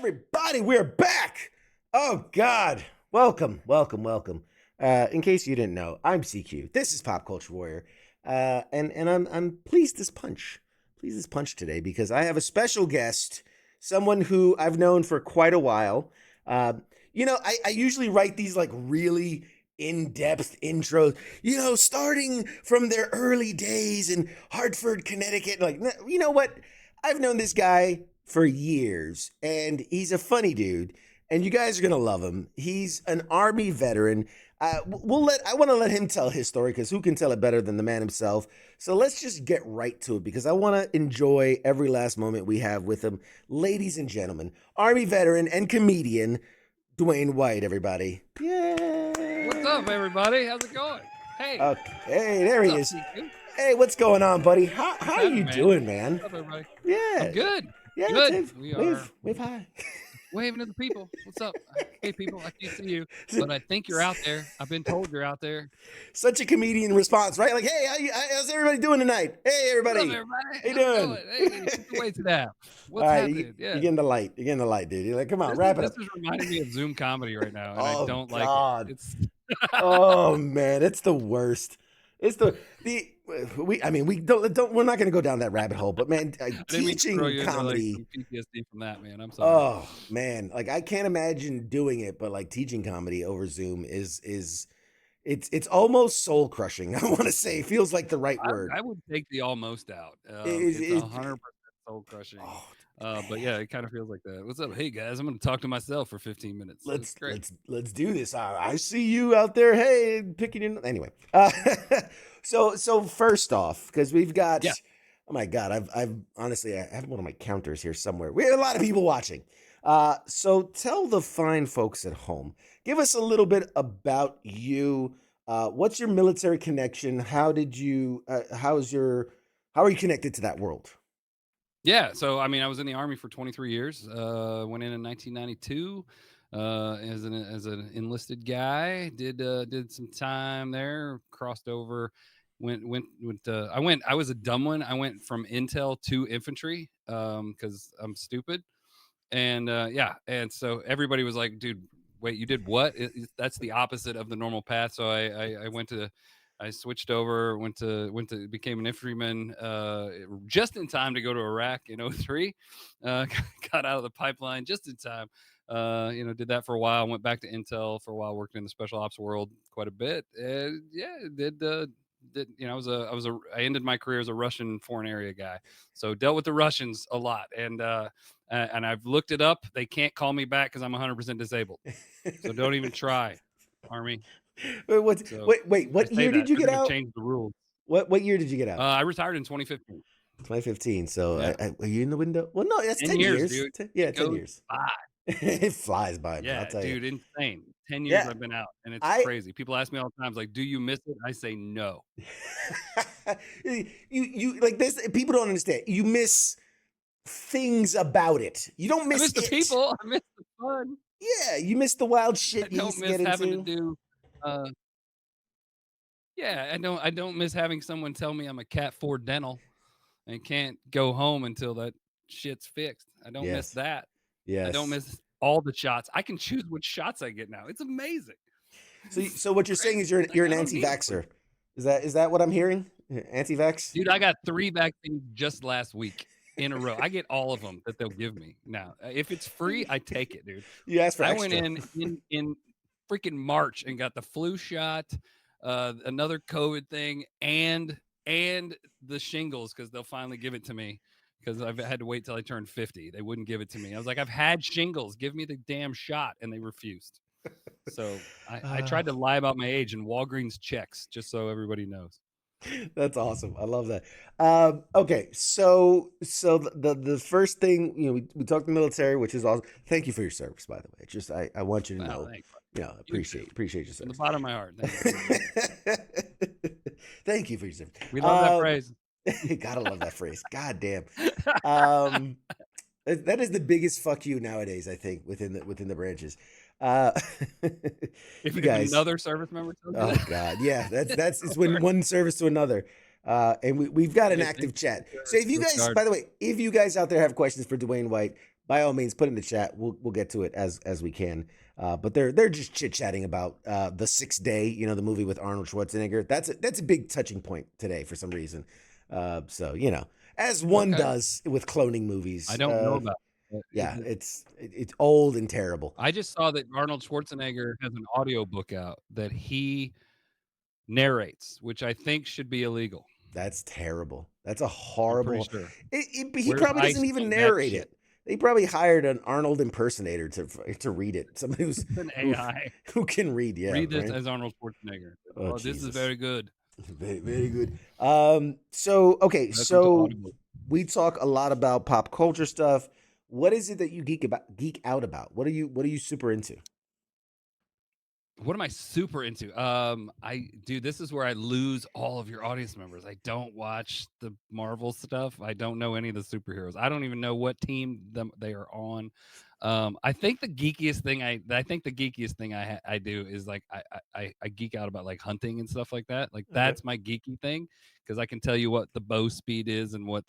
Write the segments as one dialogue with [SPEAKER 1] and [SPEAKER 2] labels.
[SPEAKER 1] Everybody, we're back. Oh God, welcome. In case you didn't know, I'm CQ. This is Pop Culture Warrior, and I'm pleased as punch today because I have a special guest, someone who I've known for quite a while. Uh, I usually write these like really in-depth intros, starting from their early days in Hartford, Connecticut. Like, you know what? I've known this guy for years, and he's a funny dude, and you guys are gonna love him. He's an Army veteran. I want to let him tell his story because who can tell it better than the man himself? So let's just get right to it because I want to enjoy every last moment we have with him, ladies and gentlemen. Army veteran and comedian Dewayne White. Everybody, yeah.
[SPEAKER 2] What's up, everybody? How's it going? Hey.
[SPEAKER 1] Okay, hey, there he
[SPEAKER 2] What's
[SPEAKER 1] is.
[SPEAKER 2] up, CQ?
[SPEAKER 1] Hey, what's going on, buddy? How
[SPEAKER 2] What's
[SPEAKER 1] are you
[SPEAKER 2] happening, man?
[SPEAKER 1] doing, man?
[SPEAKER 2] What's up, everybody?
[SPEAKER 1] Yeah,
[SPEAKER 2] I'm good.
[SPEAKER 1] yeah.
[SPEAKER 2] Good.
[SPEAKER 1] Dave,
[SPEAKER 2] We are
[SPEAKER 1] wave high.
[SPEAKER 2] waving to the people. What's up? Hey, people. I can't see you, but I think you're out there. I've been told you're out there.
[SPEAKER 1] Such a comedian response, right? Like, hey, how's everybody doing tonight? Hey,
[SPEAKER 2] What's
[SPEAKER 1] everybody.
[SPEAKER 2] up, everybody?
[SPEAKER 1] How you
[SPEAKER 2] How's it
[SPEAKER 1] doing?
[SPEAKER 2] going? Hey, put the weights down. What's
[SPEAKER 1] All right,
[SPEAKER 2] happening?
[SPEAKER 1] you're
[SPEAKER 2] Yeah.
[SPEAKER 1] getting the light. You're getting the light, dude. You're like, come on, wrap it
[SPEAKER 2] This
[SPEAKER 1] up.
[SPEAKER 2] is reminding me of Zoom comedy right now, and I
[SPEAKER 1] Oh
[SPEAKER 2] don't like
[SPEAKER 1] God.
[SPEAKER 2] it. It's
[SPEAKER 1] Oh man, it's the worst. It's the we don't we're not going to go down that rabbit hole, but man,
[SPEAKER 2] I didn't mean to throw
[SPEAKER 1] teaching
[SPEAKER 2] you into like
[SPEAKER 1] comedy.
[SPEAKER 2] some PTSD from that, man. I'm sorry.
[SPEAKER 1] Oh man, like I can't imagine doing it, but like teaching comedy over Zoom is it's almost soul crushing. I want to say it feels like the right word.
[SPEAKER 2] I would take the almost out.
[SPEAKER 1] Is
[SPEAKER 2] It's
[SPEAKER 1] is
[SPEAKER 2] 100% soul crushing.
[SPEAKER 1] oh,
[SPEAKER 2] But yeah, it kind of feels like that. What's up? Hey guys, I'm going to talk to myself for 15 minutes. That's great.
[SPEAKER 1] let's do this. I see you out there. Hey, picking your anyway. So first off, because we've got
[SPEAKER 2] Yeah.
[SPEAKER 1] oh my God, I've honestly I have one of my counters here somewhere. We have a lot of people watching. So tell the fine folks at home. Give us a little bit about you. What's your military connection? How are you connected to that world?
[SPEAKER 2] Yeah. So, I mean, I was in the Army for 23 years. Went in 1992 as an enlisted guy. Did some time there. Crossed over. I was a dumb one. I went from intel to infantry because I'm stupid. And yeah, and so everybody was like, "Dude, wait, you did what?" That's the opposite of the normal path. So I switched over, became an infantryman just in time to go to Iraq in '03. Got out of the pipeline just in time. Did that for a while. Went back to intel for a while. Worked in the special ops world quite a bit. And yeah, I ended my career as a Russian foreign area guy. So dealt with the Russians a lot, and I've looked it up. They can't call me back because I'm 100% disabled. So don't even try, Army. So
[SPEAKER 1] Wait,
[SPEAKER 2] I
[SPEAKER 1] what
[SPEAKER 2] say
[SPEAKER 1] year
[SPEAKER 2] that
[SPEAKER 1] did you
[SPEAKER 2] they're
[SPEAKER 1] get
[SPEAKER 2] going to
[SPEAKER 1] out?
[SPEAKER 2] change the rules.
[SPEAKER 1] What year did you get out?
[SPEAKER 2] I retired in 2015.
[SPEAKER 1] 2015. So
[SPEAKER 2] Yeah,
[SPEAKER 1] are you in the window? Well, no, that's
[SPEAKER 2] 10
[SPEAKER 1] 10
[SPEAKER 2] years,
[SPEAKER 1] years.
[SPEAKER 2] dude.
[SPEAKER 1] Yeah,
[SPEAKER 2] It
[SPEAKER 1] 10
[SPEAKER 2] goes
[SPEAKER 1] years.
[SPEAKER 2] by.
[SPEAKER 1] It flies by, man. I'll
[SPEAKER 2] Yeah,
[SPEAKER 1] tell you.
[SPEAKER 2] dude, insane. 10 years
[SPEAKER 1] Yeah,
[SPEAKER 2] I've been out, and it's
[SPEAKER 1] I
[SPEAKER 2] crazy. People ask me all the time, like, "Do you miss it?" I say no.
[SPEAKER 1] you like this. People don't understand. You miss things about it. You don't
[SPEAKER 2] I
[SPEAKER 1] miss
[SPEAKER 2] miss the
[SPEAKER 1] it.
[SPEAKER 2] people. I miss the fun.
[SPEAKER 1] Yeah, you miss the wild
[SPEAKER 2] I
[SPEAKER 1] shit you
[SPEAKER 2] don't
[SPEAKER 1] used to
[SPEAKER 2] miss
[SPEAKER 1] get
[SPEAKER 2] having to
[SPEAKER 1] into.
[SPEAKER 2] do. Uh, yeah, I don't miss having someone tell me I'm a Cat 4 dental and can't go home until that shit's fixed. I don't miss
[SPEAKER 1] Yes,
[SPEAKER 2] that. I don't
[SPEAKER 1] yes.
[SPEAKER 2] miss all the shots. I can choose which shots I get now. It's amazing.
[SPEAKER 1] So what you're saying
[SPEAKER 2] Crazy.
[SPEAKER 1] is you're
[SPEAKER 2] Like
[SPEAKER 1] you're an
[SPEAKER 2] I don't need a flu.
[SPEAKER 1] anti-vaxxer. Is that what I'm hearing? Anti-vax?
[SPEAKER 2] Dude, I got 3 vaccines just last week in a row. I get all of them that they'll give me now. If it's free, I take it, dude.
[SPEAKER 1] You asked for
[SPEAKER 2] I went
[SPEAKER 1] extra.
[SPEAKER 2] in freaking March and got the flu shot, another COVID thing, and the shingles because they'll finally give it to me because I've had to wait till I turned 50. They wouldn't give it to me. I was like, I've had shingles. Give me the damn shot, and they refused. So I
[SPEAKER 1] Uh,
[SPEAKER 2] tried to lie about my age in Walgreens checks just so everybody knows.
[SPEAKER 1] That's awesome. I love that. Okay, so the first thing we talked the military, which is awesome. Thank you for your service, by the way. Just I want you to
[SPEAKER 2] Well,
[SPEAKER 1] know,
[SPEAKER 2] thanks. You too.
[SPEAKER 1] appreciate your
[SPEAKER 2] From the
[SPEAKER 1] service.
[SPEAKER 2] bottom of my heart. Thank you.
[SPEAKER 1] Thank you for your service.
[SPEAKER 2] We love that phrase.
[SPEAKER 1] Gotta love that phrase. God damn. Um, that is the biggest fuck you nowadays. I think within the branches. Uh,
[SPEAKER 2] If
[SPEAKER 1] you
[SPEAKER 2] if
[SPEAKER 1] guys.
[SPEAKER 2] another service member tells you
[SPEAKER 1] Oh
[SPEAKER 2] that,
[SPEAKER 1] God, yeah, that's it's when one service to another, and we've got an
[SPEAKER 2] hey,
[SPEAKER 1] active
[SPEAKER 2] thank
[SPEAKER 1] chat.
[SPEAKER 2] you,
[SPEAKER 1] So if you
[SPEAKER 2] Coast
[SPEAKER 1] guys,
[SPEAKER 2] Guard.
[SPEAKER 1] by the way, if you guys out there have questions for Dewayne White, by all means, put in the chat. We'll get to it as we can. But they're just chit chatting about the 6th Day, the movie with Arnold Schwarzenegger. That's a big touching point today for some reason. So as one
[SPEAKER 2] Okay.
[SPEAKER 1] does with cloning
[SPEAKER 2] I
[SPEAKER 1] movies.
[SPEAKER 2] don't know about it.
[SPEAKER 1] Yeah, it's old and terrible.
[SPEAKER 2] I just saw that Arnold Schwarzenegger has an audiobook out that he narrates, which I think should be illegal.
[SPEAKER 1] That's terrible. That's a
[SPEAKER 2] I'm pretty
[SPEAKER 1] horrible.
[SPEAKER 2] sure.
[SPEAKER 1] But he
[SPEAKER 2] Where's
[SPEAKER 1] probably
[SPEAKER 2] ICE
[SPEAKER 1] doesn't even
[SPEAKER 2] on that
[SPEAKER 1] narrate
[SPEAKER 2] shit?
[SPEAKER 1] it. They probably hired an Arnold impersonator to read it. Somebody
[SPEAKER 2] It's an
[SPEAKER 1] who
[SPEAKER 2] AI.
[SPEAKER 1] who can read. Yeah,
[SPEAKER 2] Read this
[SPEAKER 1] right.
[SPEAKER 2] as Arnold Schwarzenegger.
[SPEAKER 1] Oh
[SPEAKER 2] Oh, this is
[SPEAKER 1] Jesus,
[SPEAKER 2] very good.
[SPEAKER 1] very very good. So okay,
[SPEAKER 2] Welcome to
[SPEAKER 1] so
[SPEAKER 2] Audible.
[SPEAKER 1] we talk a lot about pop culture stuff. What is it that you geek out about? What are you super into?
[SPEAKER 2] What am I super into? This is where I lose all of your audience members. I don't watch the Marvel stuff. I don't know any of the superheroes. I don't even know what team they are on. I think the geekiest thing I do is like I geek out about like hunting and stuff like that. Like
[SPEAKER 1] Okay.
[SPEAKER 2] that's my geeky thing because I can tell you what the bow speed is and what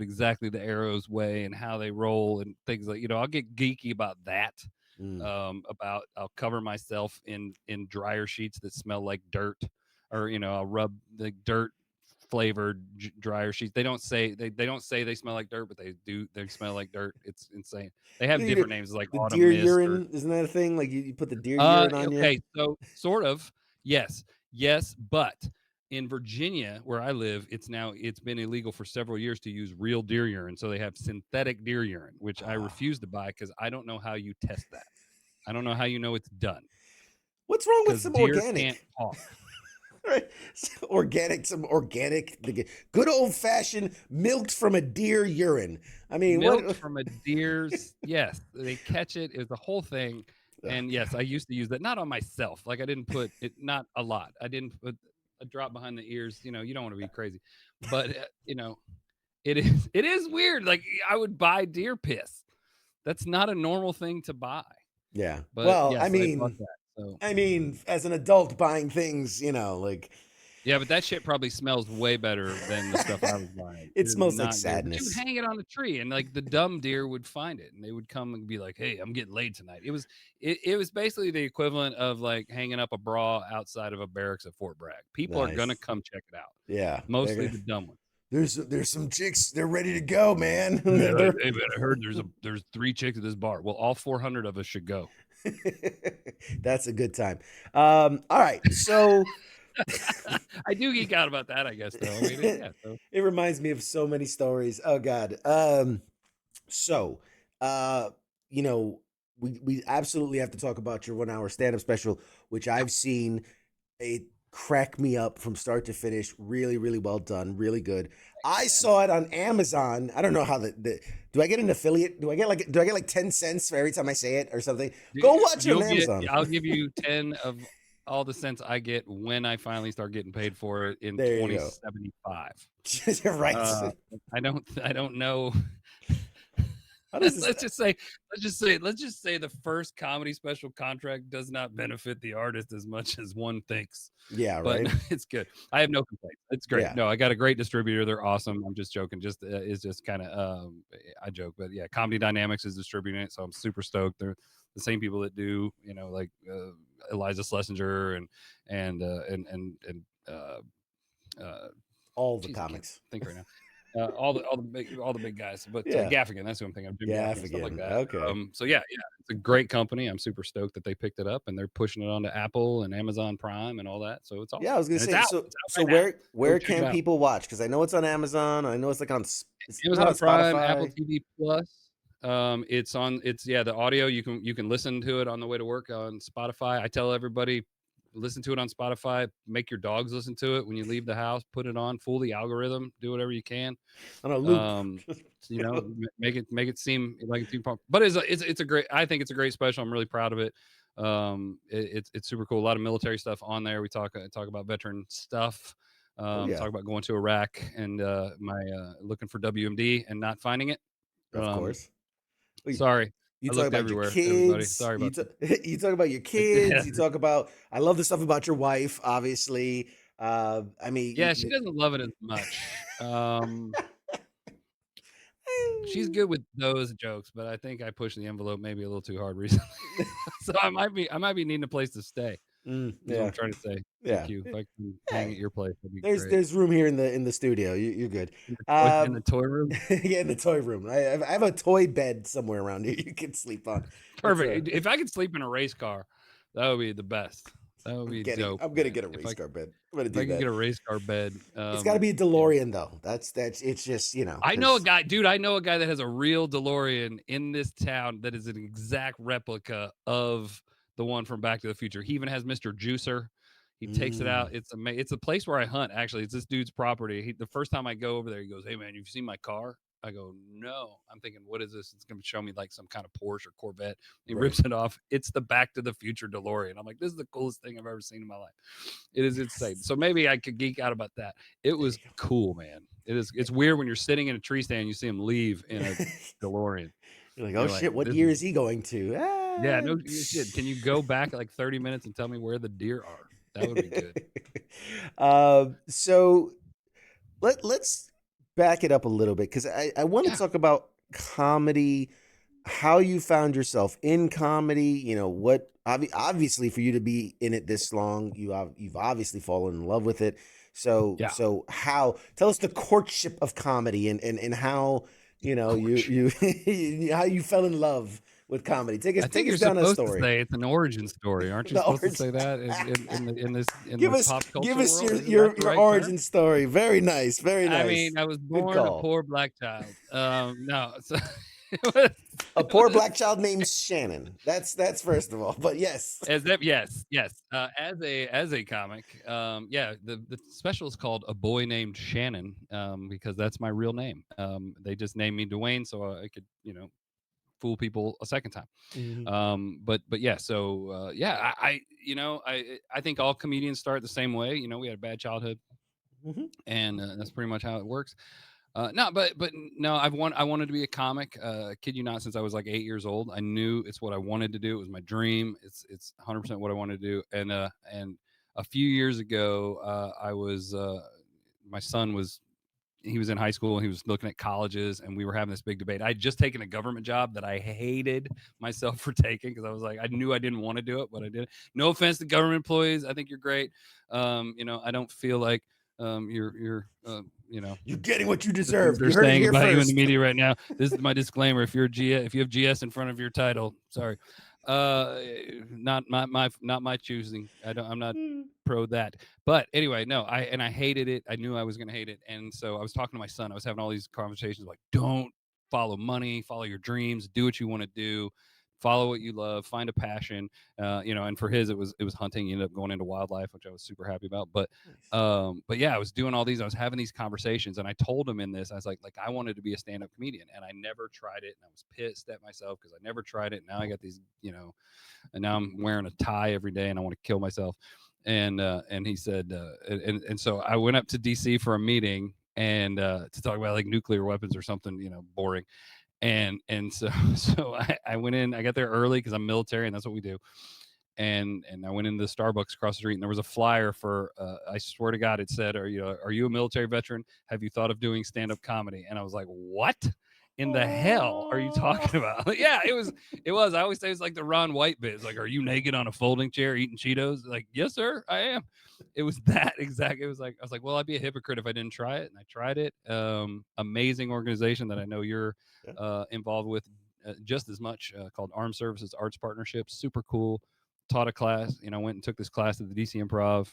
[SPEAKER 2] exactly the arrows weigh and how they roll and things like I'll get geeky about that.
[SPEAKER 1] Mm.
[SPEAKER 2] About I'll cover myself in dryer sheets that smell like dirt, or I'll rub the dirt flavored dryer sheets. They don't say they smell like dirt, but they do. They smell like dirt. It's insane. They have different names like
[SPEAKER 1] The
[SPEAKER 2] autumn
[SPEAKER 1] deer
[SPEAKER 2] mist or
[SPEAKER 1] urine, isn't that a thing? Like you put the deer urine on you?
[SPEAKER 2] okay, so sort of yes, but in Virginia where I live, it's been illegal for several years to use real deer urine. So they have synthetic deer urine, which I
[SPEAKER 1] Ah.
[SPEAKER 2] refuse to buy because I don't know how you test that. I don't know how you know it's done
[SPEAKER 1] What's wrong with
[SPEAKER 2] because
[SPEAKER 1] some
[SPEAKER 2] deer can't
[SPEAKER 1] organic?
[SPEAKER 2] talk.
[SPEAKER 1] Right? Some organic, good old fashioned milked from a deer urine. I mean,
[SPEAKER 2] Milked
[SPEAKER 1] what?
[SPEAKER 2] from a deer's, yes, they catch it. It's a whole thing.
[SPEAKER 1] Oh,
[SPEAKER 2] And yes, I used to use that, not on myself. Like I didn't put it, not a lot. I didn't put a drop behind the ears. You don't want to be crazy, but it is weird. Like I would buy deer piss. That's not a normal thing to buy.
[SPEAKER 1] yeah.
[SPEAKER 2] But
[SPEAKER 1] Well, I
[SPEAKER 2] yes, I bought
[SPEAKER 1] mean,
[SPEAKER 2] that. So
[SPEAKER 1] I mean, as an adult buying things, like
[SPEAKER 2] yeah, but that shit probably smells way better than the stuff I was buying. It
[SPEAKER 1] it
[SPEAKER 2] is
[SPEAKER 1] smells like
[SPEAKER 2] not good. But you would
[SPEAKER 1] sadness.
[SPEAKER 2] hang it on a tree and like the dumb deer would find it and they would come and be like, "Hey, I'm getting laid tonight." It was basically the equivalent of like hanging up a bra outside of a barracks at Fort Bragg. People are gonna
[SPEAKER 1] Nice.
[SPEAKER 2] come check it out.
[SPEAKER 1] Yeah.
[SPEAKER 2] Mostly the dumb ones.
[SPEAKER 1] There's some chicks. They're ready to go, man.
[SPEAKER 2] They're like,
[SPEAKER 1] They're
[SPEAKER 2] "Hey man, I heard there's 3 chicks at this bar." Well, all 400 of us should go.
[SPEAKER 1] That's a good time. All right. So
[SPEAKER 2] I do geek out about that, I guess, though. I mean, yeah. So
[SPEAKER 1] it reminds me of so many stories. Oh God. So uh, you know, we absolutely have to talk about your 1 hour stand-up special, which I've seen. It cracked me up from start to finish. Really, really well done. Really good.
[SPEAKER 2] thanks,
[SPEAKER 1] I
[SPEAKER 2] man.
[SPEAKER 1] saw it on Amazon. I don't know how the do I get an affiliate? Do I get like 10 cents for every time I say it or something? Go watch it on Amazon.
[SPEAKER 2] I'll give you 10 of all the cents I get when I finally start getting paid for it in
[SPEAKER 1] There you go.
[SPEAKER 2] 2075.
[SPEAKER 1] You're right.
[SPEAKER 2] Uh, I don't know.
[SPEAKER 1] How does this?
[SPEAKER 2] let's just say the first comedy special contract does not benefit the artist as much as one thinks.
[SPEAKER 1] Yeah,
[SPEAKER 2] But
[SPEAKER 1] right.
[SPEAKER 2] it's good. I have no complaints. It's great.
[SPEAKER 1] Yeah.
[SPEAKER 2] No, I got a great distributor. They're awesome. I'm just joking. It's just kind of I joke, but yeah, Comedy Dynamics is distributing it, so I'm super stoked. They're the same people that do like Eliza Schlesinger and uh,
[SPEAKER 1] All the
[SPEAKER 2] geez, I can't
[SPEAKER 1] comics.
[SPEAKER 2] think right now. All the big guys, but
[SPEAKER 1] Yeah.
[SPEAKER 2] Gaffigan, that's who I'm thinking of, Jim Gaffigan, stuff like
[SPEAKER 1] Gaffigan.
[SPEAKER 2] that.
[SPEAKER 1] Okay.
[SPEAKER 2] So yeah, it's a great company. I'm super stoked that they picked it up and they're pushing it onto Apple and Amazon Prime and all that. So it's
[SPEAKER 1] Yeah,
[SPEAKER 2] awesome,
[SPEAKER 1] I was gonna
[SPEAKER 2] and it's
[SPEAKER 1] say.
[SPEAKER 2] out.
[SPEAKER 1] So
[SPEAKER 2] It's out
[SPEAKER 1] so
[SPEAKER 2] right now. Go
[SPEAKER 1] where
[SPEAKER 2] check it
[SPEAKER 1] can
[SPEAKER 2] out.
[SPEAKER 1] people watch? Because I know it's on Amazon. I know it's like it's not on
[SPEAKER 2] Amazon Prime, Apple
[SPEAKER 1] Spotify.
[SPEAKER 2] TV Plus. It's yeah, the audio you can listen to it on the way to work on Spotify. I tell everybody listen to it on Spotify. Make your dogs listen to it when you leave the house. Put it on. Fool the algorithm. Do whatever you can.
[SPEAKER 1] On a loop.
[SPEAKER 2] Um, make it seem like it's too pop. But it's a great. I think it's a great special. I'm really proud of it. It's super cool. A lot of military stuff on there. We talk about veteran stuff.
[SPEAKER 1] Oh yeah,
[SPEAKER 2] Talk about going to Iraq and my looking for WMD and not finding it.
[SPEAKER 1] of
[SPEAKER 2] Um,
[SPEAKER 1] course. Well,
[SPEAKER 2] sorry,
[SPEAKER 1] you
[SPEAKER 2] I
[SPEAKER 1] talk
[SPEAKER 2] looked
[SPEAKER 1] about your
[SPEAKER 2] everywhere, everybody.
[SPEAKER 1] kids.
[SPEAKER 2] Sorry about that.
[SPEAKER 1] You talk about your kids. You talk about. I love the stuff about your wife. Obviously. I mean,
[SPEAKER 2] Yeah, she doesn't love it as much. She's good with those jokes, but I think I pushed the envelope maybe a little too hard recently. So I might be needing a place to stay, is what I'm
[SPEAKER 1] Yeah,
[SPEAKER 2] trying to say.
[SPEAKER 1] yeah.
[SPEAKER 2] CQ, if I can hang at
[SPEAKER 1] Hey,
[SPEAKER 2] your place, that'd be
[SPEAKER 1] there's
[SPEAKER 2] great.
[SPEAKER 1] there's room here in the studio. You're good.
[SPEAKER 2] In the toy room?
[SPEAKER 1] Yeah, in the toy room. I have a toy bed somewhere around here you can sleep on. It's
[SPEAKER 2] Perfect. If I could sleep in a race car, that would be the best. That would be dope,
[SPEAKER 1] I'm gonna
[SPEAKER 2] man.
[SPEAKER 1] get a race car bed. I'm gonna
[SPEAKER 2] If I
[SPEAKER 1] do
[SPEAKER 2] could
[SPEAKER 1] that.
[SPEAKER 2] get a race car bed,
[SPEAKER 1] It's got to be a
[SPEAKER 2] you know,
[SPEAKER 1] DeLorean though. That's it's just
[SPEAKER 2] I know a
[SPEAKER 1] because
[SPEAKER 2] guy, dude. I know a guy that has a real DeLorean in this town that is an exact replica of the one from Back to the Future. He even has Mr. Juicer. He takes it out. It's a place where I hunt. Actually, it's this dude's property. The first time I go over there, he goes, "Hey man, you've seen my car?" I go, "No." I'm thinking, "What is this?" It's going to show me like some kind of Porsche or Corvette. He
[SPEAKER 1] right.
[SPEAKER 2] rips it off. It's the Back to the Future DeLorean. I'm like, "This is the coolest thing I've ever seen in my life." It is insane.
[SPEAKER 1] Yes.
[SPEAKER 2] So maybe I could geek out about that. It
[SPEAKER 1] There you
[SPEAKER 2] was cool, man. It is. It's weird when you're sitting in a tree stand, you see him leave in a
[SPEAKER 1] go.
[SPEAKER 2] DeLorean.
[SPEAKER 1] You're like, oh
[SPEAKER 2] You're like,
[SPEAKER 1] shit, what
[SPEAKER 2] this
[SPEAKER 1] year
[SPEAKER 2] is
[SPEAKER 1] is he going to?
[SPEAKER 2] yeah, no shit. Can you go back like 30 minutes and tell me where the deer are? That would be good.
[SPEAKER 1] So let's back it up a little bit because I want to
[SPEAKER 2] Yeah,
[SPEAKER 1] talk about comedy, how you found yourself in comedy. What obviously for you to be in it this long, you've obviously fallen in love with it. So
[SPEAKER 2] yeah.
[SPEAKER 1] so how tell us the courtship of comedy and how
[SPEAKER 2] Courtship.
[SPEAKER 1] how you fell in love with comedy. Take us
[SPEAKER 2] I think
[SPEAKER 1] take us
[SPEAKER 2] you're
[SPEAKER 1] down a
[SPEAKER 2] supposed to
[SPEAKER 1] story.
[SPEAKER 2] say it's an origin story. Aren't you
[SPEAKER 1] The
[SPEAKER 2] supposed to
[SPEAKER 1] origin.
[SPEAKER 2] say that in
[SPEAKER 1] Give
[SPEAKER 2] the
[SPEAKER 1] us
[SPEAKER 2] pop
[SPEAKER 1] give
[SPEAKER 2] culture
[SPEAKER 1] us
[SPEAKER 2] world?
[SPEAKER 1] your
[SPEAKER 2] Isn't that
[SPEAKER 1] your
[SPEAKER 2] the
[SPEAKER 1] your
[SPEAKER 2] right term?
[SPEAKER 1] origin story. Very nice, very
[SPEAKER 2] I
[SPEAKER 1] nice.
[SPEAKER 2] mean, I was
[SPEAKER 1] Good
[SPEAKER 2] born a
[SPEAKER 1] call.
[SPEAKER 2] poor black child. No, so
[SPEAKER 1] A
[SPEAKER 2] it
[SPEAKER 1] poor
[SPEAKER 2] was
[SPEAKER 1] black child named Shannon. That's first of all. But yes.
[SPEAKER 2] as if yes, yes. As a comic, yeah, the special is called A Boy Named Shannon, because that's my real name. They just named me Dwayne so I could, fool people a second time.
[SPEAKER 1] Mhm,
[SPEAKER 2] But yeah, so yeah, I think all comedians start the same way. We had a bad childhood,
[SPEAKER 1] mhm,
[SPEAKER 2] and that's pretty much how it works. No, but no, I wanted to be a comic. Kid you not, since I was like 8 years old, I knew it's what I wanted to do. It was my dream. It's 100% what I wanted to do. And a few years ago, I was my son was he was in high school and he was looking at colleges, and we were having this big debate. I had just taken a government job that I hated myself for taking because I was like, I knew I didn't want to do it, but I did it. No offense to government employees, I think you're great. I don't feel like you're
[SPEAKER 1] you're getting what you
[SPEAKER 2] the things
[SPEAKER 1] deserve.
[SPEAKER 2] they're
[SPEAKER 1] You heard it
[SPEAKER 2] saying
[SPEAKER 1] here
[SPEAKER 2] about you in the
[SPEAKER 1] first.
[SPEAKER 2] media right now. This is my disclaimer. If you have GS in front of your title, sorry, uh, not my choosing. I'm not pro that. But anyway, no, I hated it. I knew I was gonna hate it, and so I was talking to my son. I was having all these conversations like, don't follow money, follow your dreams, do what you want to do. Follow what you love, find a passion, and for his it was hunting. He ended up going into wildlife, which I was super happy about. But
[SPEAKER 1] Nice.
[SPEAKER 2] but yeah, I was doing all these. I was having these conversations, and I told him in this, I was like I wanted to be a stand-up comedian, and I never tried it, and I was pissed at myself because I never tried it. Now I got these, and now I'm wearing a tie every day, and I want to kill myself. And he said, and so I went up to DC for a meeting and to talk about like nuclear weapons or something, boring. And so I went in. I got there early because I'm military, and that's what we do. And I went into the Starbucks across the street, and there was a flyer for. I swear to God, it said, "Are you a military veteran? Have you thought of doing stand up comedy?" And I was like, "What in the hell are you
[SPEAKER 1] Oh.
[SPEAKER 2] talking about?" Yeah, it was. It was. I always say it's like the Ron White bit. It's like, "Are you naked on a folding chair eating Cheetos?" Like, yes, sir, I am. It was that exact. It was like I was like, well, I'd be a hypocrite if I didn't try it, and I tried it. Amazing organization that I know you're
[SPEAKER 1] Yeah.
[SPEAKER 2] involved with just as much, called Armed Services Arts Partnership. Super cool. Taught a class, went and took this class at the DC Improv.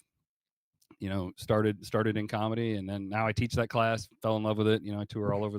[SPEAKER 2] Started in comedy, and then now I teach that class. Fell in love with it. I tour all over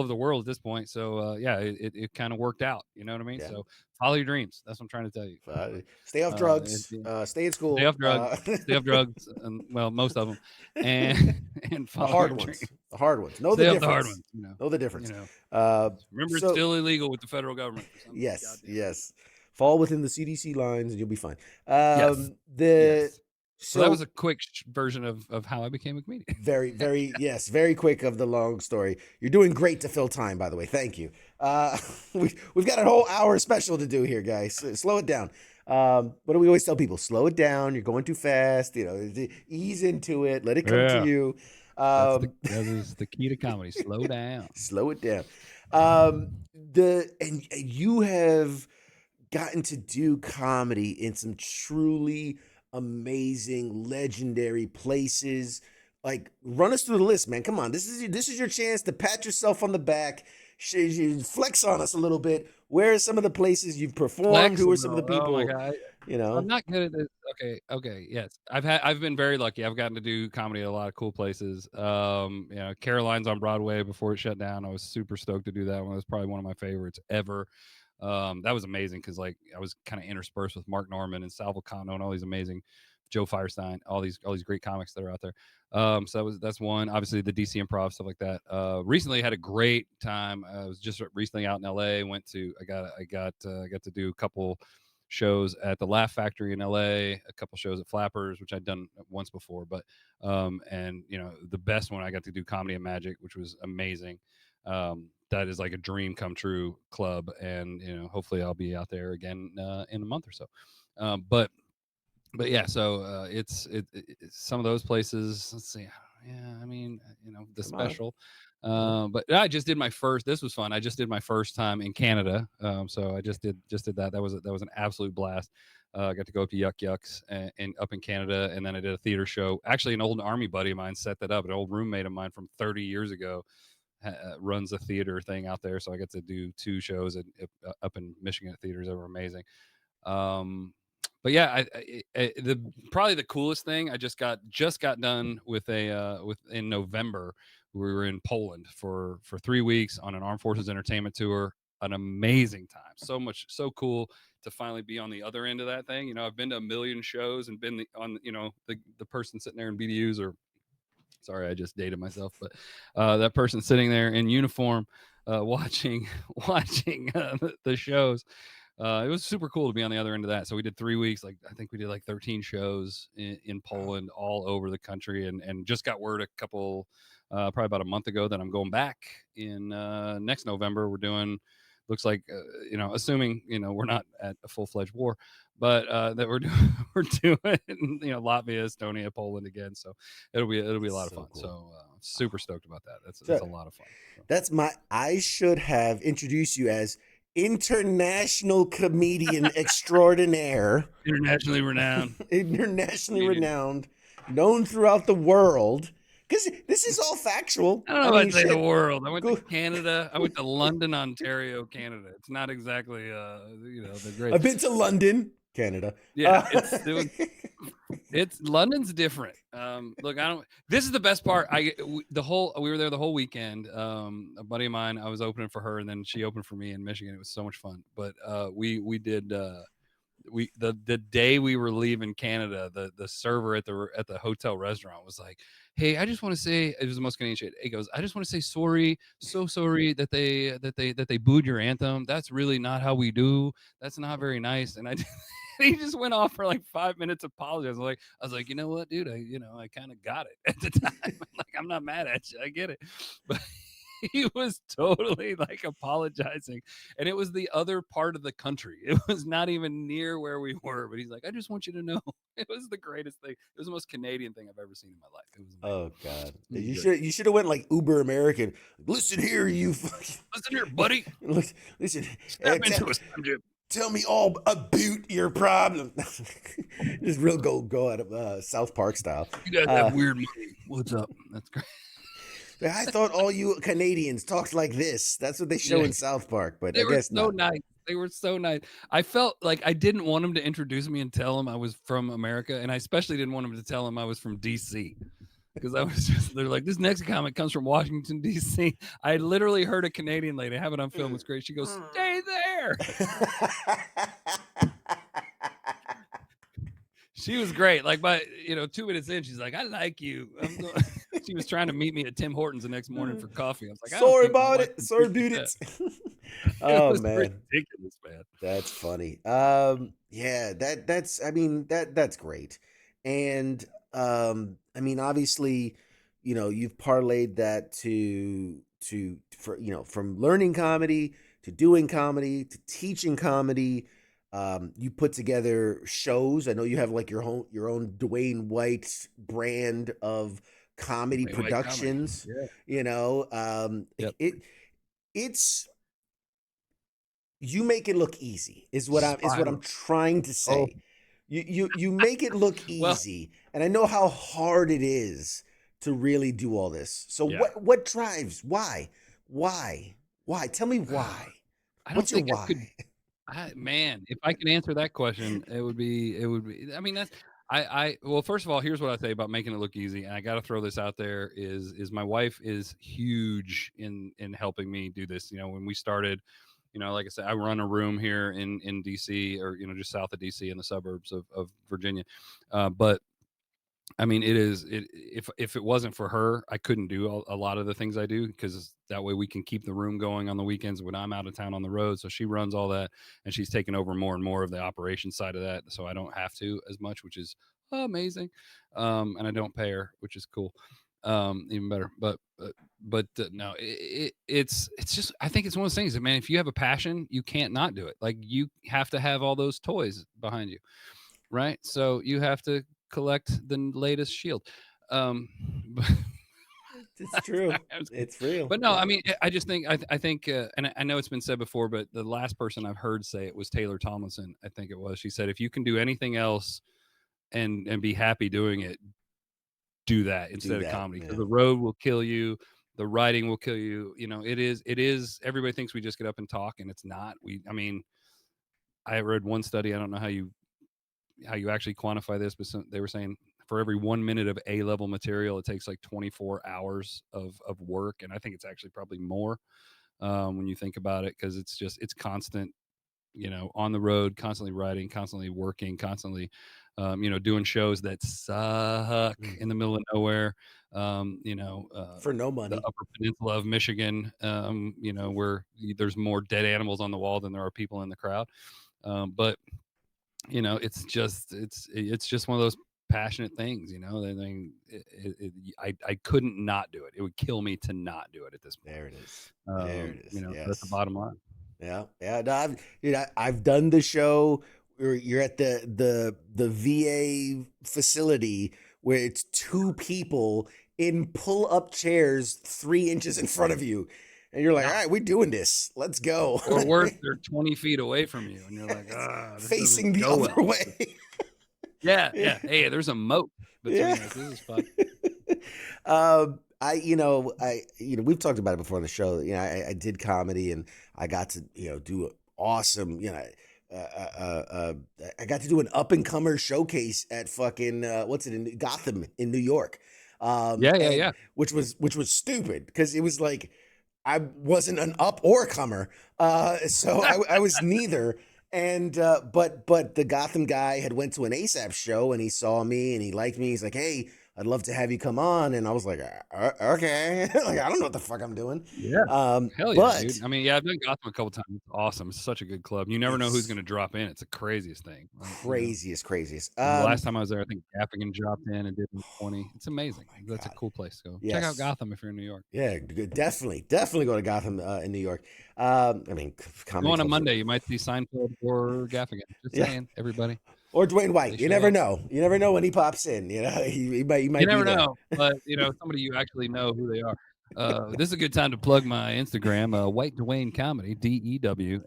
[SPEAKER 2] the world at this point. So yeah, it kind of worked out. You know what I mean?
[SPEAKER 1] Yeah.
[SPEAKER 2] So follow your dreams. That's what I'm trying to tell you.
[SPEAKER 1] Stay off drugs. Stay in
[SPEAKER 2] Stay
[SPEAKER 1] school.
[SPEAKER 2] off drugs. Stay off drugs, and well, most of them, and and
[SPEAKER 1] The
[SPEAKER 2] follow your
[SPEAKER 1] hard
[SPEAKER 2] dreams.
[SPEAKER 1] ones. The hard ones. Know the
[SPEAKER 2] Stay off the hard
[SPEAKER 1] difference.
[SPEAKER 2] ones. You know.
[SPEAKER 1] Know the
[SPEAKER 2] You
[SPEAKER 1] difference.
[SPEAKER 2] know.
[SPEAKER 1] Uh,
[SPEAKER 2] Remember, it's
[SPEAKER 1] so
[SPEAKER 2] still illegal with the federal government for some
[SPEAKER 1] yes,
[SPEAKER 2] goddamn reason.
[SPEAKER 1] yes. Fall within the CDC lines and you'll be fine.
[SPEAKER 2] Yes.
[SPEAKER 1] The
[SPEAKER 2] Yes. So that was
[SPEAKER 1] so
[SPEAKER 2] a quick version of how I became a comedian.
[SPEAKER 1] very yes, very quick of the long story. You're doing great to fill time, by the way. Thank you. We've got a whole hour special to do here, guys. Slow it down. What do we always tell people? Slow it down. You're going too fast. Ease into it. Let it come to
[SPEAKER 2] Yeah.
[SPEAKER 1] you.
[SPEAKER 2] That
[SPEAKER 1] Um,
[SPEAKER 2] is the key to comedy. Slow down.
[SPEAKER 1] slow it down. And you have gotten to do comedy in some truly amazing, legendary places. Like, run us through the list, man. Come on, this is your chance to pat yourself on the back, flex on us a little bit. Where are some of the places you've performed?
[SPEAKER 2] Flex a
[SPEAKER 1] Who are some of the
[SPEAKER 2] little. Oh my
[SPEAKER 1] people?
[SPEAKER 2] god.
[SPEAKER 1] You
[SPEAKER 2] I'm
[SPEAKER 1] know,
[SPEAKER 2] not good at this. Okay, okay, yes. I've been very lucky. I've gotten to do comedy at a lot of cool places. Caroline's on Broadway before it shut down. I was super stoked to do that one. It was probably one of my favorites ever. That was amazing because like I was kind of interspersed with Mark Norman and Sal Vulcano and all these amazing Joe Firestein, all these great comics that are out there. So that's one. Obviously the DC Improv stuff like that. Recently had a great time. I was just recently out in LA. Got to do a couple shows at the Laugh Factory in LA, a couple shows at Flappers, which I'd done once before, but and the best one I got to do Comedy and Magic, which was amazing. That is like a dream come true club, and hopefully I'll be out there again in a month or so. But yeah, so some of those places. Let's see. Yeah, I mean, the
[SPEAKER 1] come on.
[SPEAKER 2] special.
[SPEAKER 1] Yeah.
[SPEAKER 2] But I just did my first. This was fun. I just did my first time in Canada. So I just did that. That was an absolute blast. I got to go up to Yuck Yucks and up in Canada, and then I did a theater show. Actually, an old army buddy of mine set that up. An old roommate of mine from 30 years ago runs a theater thing out there. So I get to do two shows up in Michigan at theaters that were amazing. Um, but yeah, the probably the coolest thing I just got done with with in November. We were in Poland for 3 weeks on an Armed Forces entertainment tour. An amazing time, so cool to finally be on the other end of that thing. I've been to a million shows and been the person sitting there in BDUs, or sorry, I just dated myself, but that person sitting there in uniform watching watching the shows. It was super cool to be on the other end of that. So we did 3 weeks. Like I think we did like 13 shows in
[SPEAKER 1] Wow.
[SPEAKER 2] Poland, all over the country, and just got word a couple, probably about a month ago, that I'm going back in next November. We're doing. Looks like assuming we're not at a full fledged war, but that we're doing we're doing Latvia, Estonia, Poland again. So it'll be a
[SPEAKER 1] That's
[SPEAKER 2] lot of
[SPEAKER 1] so
[SPEAKER 2] fun.
[SPEAKER 1] cool.
[SPEAKER 2] So super stoked about that. That's
[SPEAKER 1] So
[SPEAKER 2] a lot of fun. So.
[SPEAKER 1] I should have introduced you as international comedian extraordinaire,
[SPEAKER 2] Internationally renowned
[SPEAKER 1] internationally
[SPEAKER 2] comedian.
[SPEAKER 1] renowned, known throughout the world. Because this is all factual.
[SPEAKER 2] I don't
[SPEAKER 1] I
[SPEAKER 2] know if
[SPEAKER 1] mean,
[SPEAKER 2] I'd say the
[SPEAKER 1] shit.
[SPEAKER 2] world. I went to
[SPEAKER 1] Go.
[SPEAKER 2] Canada. I went to London, Ontario, Canada. It's not exactly the great.
[SPEAKER 1] I've been to London, Canada.
[SPEAKER 2] Yeah, it's London's different. Look, I don't. This is the best part. We were there the whole weekend. A buddy of mine, I was opening for her, and then she opened for me in Michigan. It was so much fun. But we did. The day we were leaving Canada, the server at the hotel restaurant was like, "Hey, I just want to say," it was the most Canadian shit. He goes, "I just want to say sorry, so sorry that they booed your anthem. That's really not how we do. That's not very nice." And he just went off for like 5 minutes apologizing. I was like, you know what, dude? I kind of got it at the time. I'm like, I'm not mad at you. I get it, but he was totally like apologizing, and it was the other part of the country. It was not even near where we were, but he's like, I just want you to know. It was the greatest thing. It was the most Canadian thing I've ever seen in my life. It was amazing.
[SPEAKER 1] Oh God!
[SPEAKER 2] It was
[SPEAKER 1] You
[SPEAKER 2] great.
[SPEAKER 1] should have went like uber American. Listen here, you.
[SPEAKER 2] Listen here, buddy.
[SPEAKER 1] Listen.
[SPEAKER 2] Step into a Slim Jim.
[SPEAKER 1] Tell me all about your problem. Just real go out of South Park style.
[SPEAKER 2] You guys have
[SPEAKER 1] Uh,
[SPEAKER 2] weird money. What's up? That's great.
[SPEAKER 1] I thought all you Canadians talked like this. That's what they show
[SPEAKER 2] Yeah,
[SPEAKER 1] in South Park, but I
[SPEAKER 2] they were
[SPEAKER 1] guess
[SPEAKER 2] so
[SPEAKER 1] not.
[SPEAKER 2] nice. They were so nice. I felt like I didn't want him to introduce me and tell him I was from America, and I especially didn't want him to tell him I was from DC. Because I was they're like, this next comic comes from Washington, D.C. I literally heard a Canadian lady, I have it on film, it's great. She goes, stay there. She was great. Like, by 2 minutes in, she's like, I like you. She was trying to meet me at Tim Hortons the next morning for coffee. I was like, I don't
[SPEAKER 1] Sorry
[SPEAKER 2] think my
[SPEAKER 1] about
[SPEAKER 2] wife
[SPEAKER 1] it.
[SPEAKER 2] can
[SPEAKER 1] Sorry
[SPEAKER 2] appreciate
[SPEAKER 1] about
[SPEAKER 2] that.
[SPEAKER 1] it.
[SPEAKER 2] It
[SPEAKER 1] Oh
[SPEAKER 2] was
[SPEAKER 1] man.
[SPEAKER 2] ridiculous, man.
[SPEAKER 1] That's funny. Yeah, that's I mean that's great. And I mean obviously, you've parlayed that from learning comedy to doing comedy to teaching comedy. You put together shows. I know you have like your own Dwayne White brand of comedy
[SPEAKER 2] Wait, comedy.
[SPEAKER 1] productions.
[SPEAKER 2] Yeah.
[SPEAKER 1] You know,
[SPEAKER 2] Yep.
[SPEAKER 1] it it's you make it look easy is what I'm
[SPEAKER 2] Spiral.
[SPEAKER 1] trying to
[SPEAKER 2] Oh,
[SPEAKER 1] say. You make it look
[SPEAKER 2] well,
[SPEAKER 1] easy, and I know how hard it is to really do all this. So
[SPEAKER 2] yeah.
[SPEAKER 1] what drives? Why? Why? Tell me why.
[SPEAKER 2] I don't
[SPEAKER 1] What's your
[SPEAKER 2] think I could.
[SPEAKER 1] why?
[SPEAKER 2] Man, if I could answer that question, it would be. I mean, that's well, first of all, here's what I say about making it look easy, and I got to throw this out there is my wife is huge in helping me do this. When we started, like I said, I run a room here in DC, or just south of DC in the suburbs of Virginia. But I mean, if it wasn't for her, I couldn't do a lot of the things I do, because that way we can keep the room going on the weekends when I'm out of town on the road. So she runs all that, and she's taken over more and more of the operation side of that. So I don't have to as much, which is amazing. And I don't pay her, which is cool. Even better. But no, it's just, I think it's one of those things that, man, if you have a passion, you can't not do it. Like, you have to have all those toys behind you, right? So you have to collect the latest shield. Um, but
[SPEAKER 1] It's true.
[SPEAKER 2] I was kidding.
[SPEAKER 1] It's real.
[SPEAKER 2] But no, I mean, I just think, I think, and I know it's been said before, but the last person I've heard say it was Taylor Tomlinson. I think it was. She said, if you can do anything else and be happy doing it, do that
[SPEAKER 1] Do
[SPEAKER 2] instead of
[SPEAKER 1] that.
[SPEAKER 2] comedy, because
[SPEAKER 1] Yeah.
[SPEAKER 2] the road will kill you. The writing will kill you. It is. Everybody thinks we just get up and talk, and it's not. I mean, I read one study. I don't know how you actually quantify this, but they were saying for every 1 minute of A-level material, it takes like 24 hours of work. And I think it's actually probably more, when you think about it, because it's constant, on the road, constantly writing, constantly working, constantly, doing shows that suck
[SPEAKER 1] Mm.
[SPEAKER 2] in the middle of nowhere,
[SPEAKER 1] For no
[SPEAKER 2] the
[SPEAKER 1] money.
[SPEAKER 2] Upper Peninsula of Michigan, where there's more dead animals on the wall than there are people in the crowd. But it's just one of those passionate things. I couldn't not do it. It would kill me to not do it at this point.
[SPEAKER 1] There it is. There it is.
[SPEAKER 2] So that's the
[SPEAKER 1] Yes.
[SPEAKER 2] bottom line.
[SPEAKER 1] Yeah, yeah. No, I've done the show where you're at the VA facility where it's two people in pull up chairs 3 inches in front of you, and you're like, all
[SPEAKER 2] Yeah.
[SPEAKER 1] right, we're doing this. Let's go.
[SPEAKER 2] Or worse, they're 20 feet away from you, and you're like, this
[SPEAKER 1] Facing
[SPEAKER 2] doesn't
[SPEAKER 1] the
[SPEAKER 2] go
[SPEAKER 1] other
[SPEAKER 2] well.
[SPEAKER 1] way.
[SPEAKER 2] Yeah,
[SPEAKER 1] Yeah.
[SPEAKER 2] yeah. Hey, there's a moat
[SPEAKER 1] Yeah.
[SPEAKER 2] between us. This is fun.
[SPEAKER 1] We've talked about it before on the show. I did comedy, and I got to, do awesome, I got to do an up and comer showcase at fucking, what's it, in Gotham in New York.
[SPEAKER 2] Yeah, yeah,
[SPEAKER 1] And
[SPEAKER 2] yeah.
[SPEAKER 1] which was stupid because it was like, I wasn't an up or comer. So I was neither. And but the Gotham guy had went to an ASAP show, and he saw me and he liked me. He's like, "Hey, I'd love to have you come on." And I was like, Okay." Like, I don't know what the fuck I'm doing.
[SPEAKER 2] Yeah. Hell yeah,
[SPEAKER 1] But
[SPEAKER 2] dude. I mean, yeah, I've done Gotham a couple times. It's awesome. It's such a good club. You never know who's
[SPEAKER 1] it's
[SPEAKER 2] going to drop in. It's the craziest thing.
[SPEAKER 1] craziest.
[SPEAKER 2] The last time I was there, I think Gaffigan dropped in and did 20. It's
[SPEAKER 1] Oh
[SPEAKER 2] amazing.
[SPEAKER 1] my
[SPEAKER 2] That's a
[SPEAKER 1] God.
[SPEAKER 2] cool place. Go check out
[SPEAKER 1] Yes.
[SPEAKER 2] Gotham if you're in New York.
[SPEAKER 1] Yeah, definitely go to Gotham in New York. I mean,
[SPEAKER 2] Go
[SPEAKER 1] comedy
[SPEAKER 2] on a
[SPEAKER 1] clubs are,
[SPEAKER 2] Monday, you might see Seinfeld or Gaffigan. Just
[SPEAKER 1] yeah.
[SPEAKER 2] saying, everybody,
[SPEAKER 1] Or Dwayne
[SPEAKER 2] they
[SPEAKER 1] White. You
[SPEAKER 2] show
[SPEAKER 1] never
[SPEAKER 2] up.
[SPEAKER 1] know. You never know when he pops in. He
[SPEAKER 2] You
[SPEAKER 1] might be
[SPEAKER 2] never
[SPEAKER 1] there.
[SPEAKER 2] know, but somebody you actually know who they are. This is a good time to plug my Instagram, White Dwayne Comedy, DEWAYNE,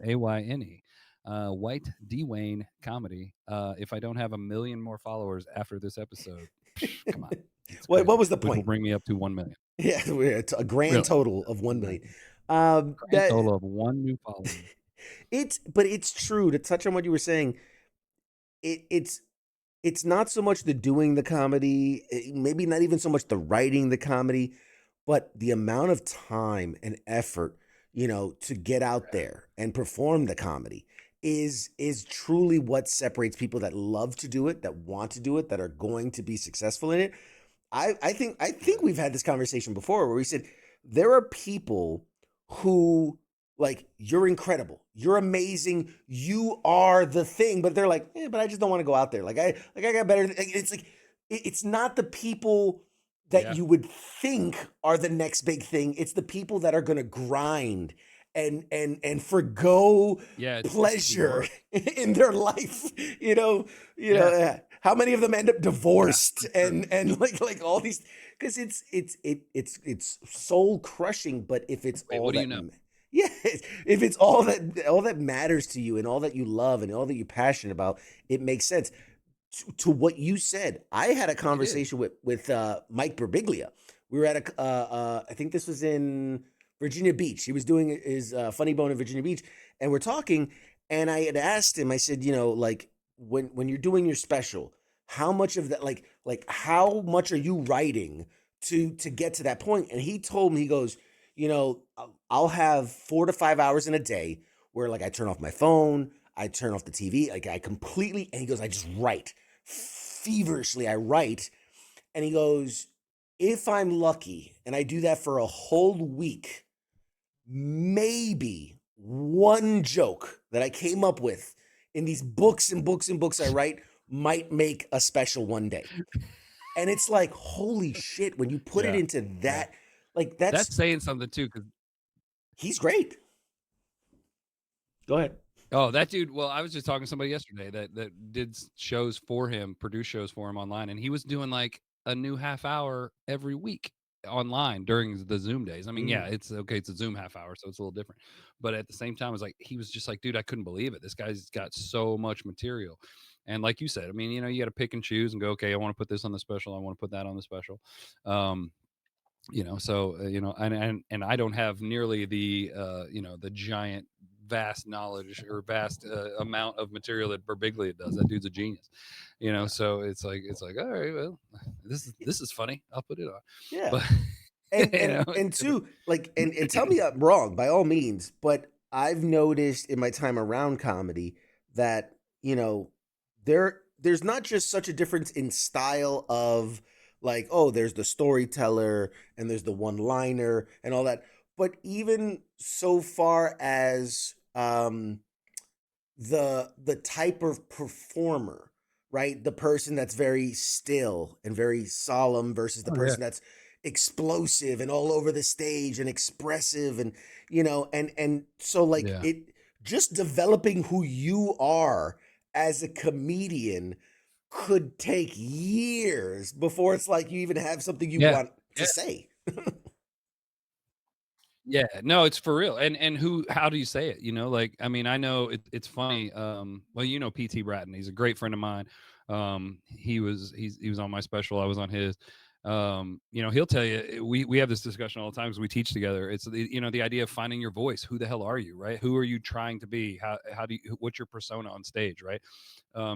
[SPEAKER 2] White Dwayne Comedy. If I don't have a million more followers after this episode, come on, it's
[SPEAKER 1] What
[SPEAKER 2] crazy.
[SPEAKER 1] was the
[SPEAKER 2] Which will
[SPEAKER 1] point?
[SPEAKER 2] bring me up to 1 million.
[SPEAKER 1] Yeah, it's a grand
[SPEAKER 2] Really,
[SPEAKER 1] total of 1 million.
[SPEAKER 2] exactly. Grand
[SPEAKER 1] That
[SPEAKER 2] total of one new follower.
[SPEAKER 1] but it's true to touch on what you were saying. It's not so much the doing the comedy, maybe not even so much the writing the comedy, but the amount of time and effort, to get out there and perform the comedy is truly what separates people that love to do it, that want to do it, that are going to be successful in it. I think we've had this conversation before where we said there are people who, like, you're incredible, you're amazing, you are the thing, but they're like, but I just don't want to go out there. Like I got better. It's like it's not the people that
[SPEAKER 2] Yeah,
[SPEAKER 1] you would think are the next big thing. It's the people that are going to grind and forgo
[SPEAKER 2] yeah, it's the
[SPEAKER 1] pleasure
[SPEAKER 2] work.
[SPEAKER 1] in their life.
[SPEAKER 2] Yeah,
[SPEAKER 1] How many of them end up
[SPEAKER 2] yeah,
[SPEAKER 1] divorced
[SPEAKER 2] for sure.
[SPEAKER 1] and like all these, because it's soul crushing. But if it's
[SPEAKER 2] Wait,
[SPEAKER 1] all
[SPEAKER 2] what do you
[SPEAKER 1] that,
[SPEAKER 2] know?
[SPEAKER 1] Yeah, if it's all that matters to you and all that you love and all that you're passionate about, it makes sense. To what you said, I had a
[SPEAKER 2] It is.
[SPEAKER 1] conversation with Mike Birbiglia. We were at I think this was in Virginia Beach. He was doing his Funny Bone in Virginia Beach, and we're talking. And I had asked him. I said, like when you're doing your special, how much of that, like how much are you writing to get to that point? And he told me, he goes, I'll have 4 to 5 hours in a day where like I turn off my phone, I turn off the TV, like I completely. And he goes, I just write feverishly. I write. And he goes, if I'm lucky and I do that for a whole week, maybe one joke that I came up with in these books and books and books I write might make a special one day. And it's like, holy shit, when you put it
[SPEAKER 2] Yeah.
[SPEAKER 1] into
[SPEAKER 2] Yeah.
[SPEAKER 1] that, like that's
[SPEAKER 2] That's saying something too, because
[SPEAKER 1] he's great. Go ahead.
[SPEAKER 2] oh, that dude. Well, I was just talking to somebody yesterday that did shows for him, produced shows for him online, and he was doing like a new half hour every week online during the Zoom days. I mean, yeah,
[SPEAKER 1] Mm,
[SPEAKER 2] it's okay, it's a Zoom half hour, so it's a little different. But at the same time, it's like he was just like, dude, I couldn't believe it. This guy's got so much material. And like you said, I mean, you got to pick and choose and go, okay, I want to put this on the special, I want to put that on the special. Um, so and I don't have nearly the the giant vast knowledge or vast amount of material that Berbiglia does. That dude's a genius.
[SPEAKER 1] yeah.
[SPEAKER 2] So it's like, all right, well, this is funny, I'll put it on.
[SPEAKER 1] Yeah.
[SPEAKER 2] But
[SPEAKER 1] And
[SPEAKER 2] you
[SPEAKER 1] and
[SPEAKER 2] know
[SPEAKER 1] and two, like, and tell me I'm wrong by all means, but I've noticed in my time around comedy that, there's not just such a difference in style of, like, oh, there's the storyteller and there's the one-liner and all that, but even so far as the type of performer, right? The person that's very still and very solemn versus the
[SPEAKER 2] oh yeah,
[SPEAKER 1] person that's explosive and all over the stage and expressive, and and so like
[SPEAKER 2] yeah,
[SPEAKER 1] it, just developing who you are as a comedian could take years before it's like you even have something you
[SPEAKER 2] yeah,
[SPEAKER 1] want to
[SPEAKER 2] yeah.
[SPEAKER 1] say.
[SPEAKER 2] Yeah, no, it's for real. And how do you say it? Like, I mean, I know it's funny. Well, PT Bratton, he's a great friend of mine. He was on my special, I was on his. He'll tell you, we have this discussion all the time because we teach together. It's the idea of finding your voice. Who the hell are you, right? Who are you trying to be? How do you, what's your persona on stage, right?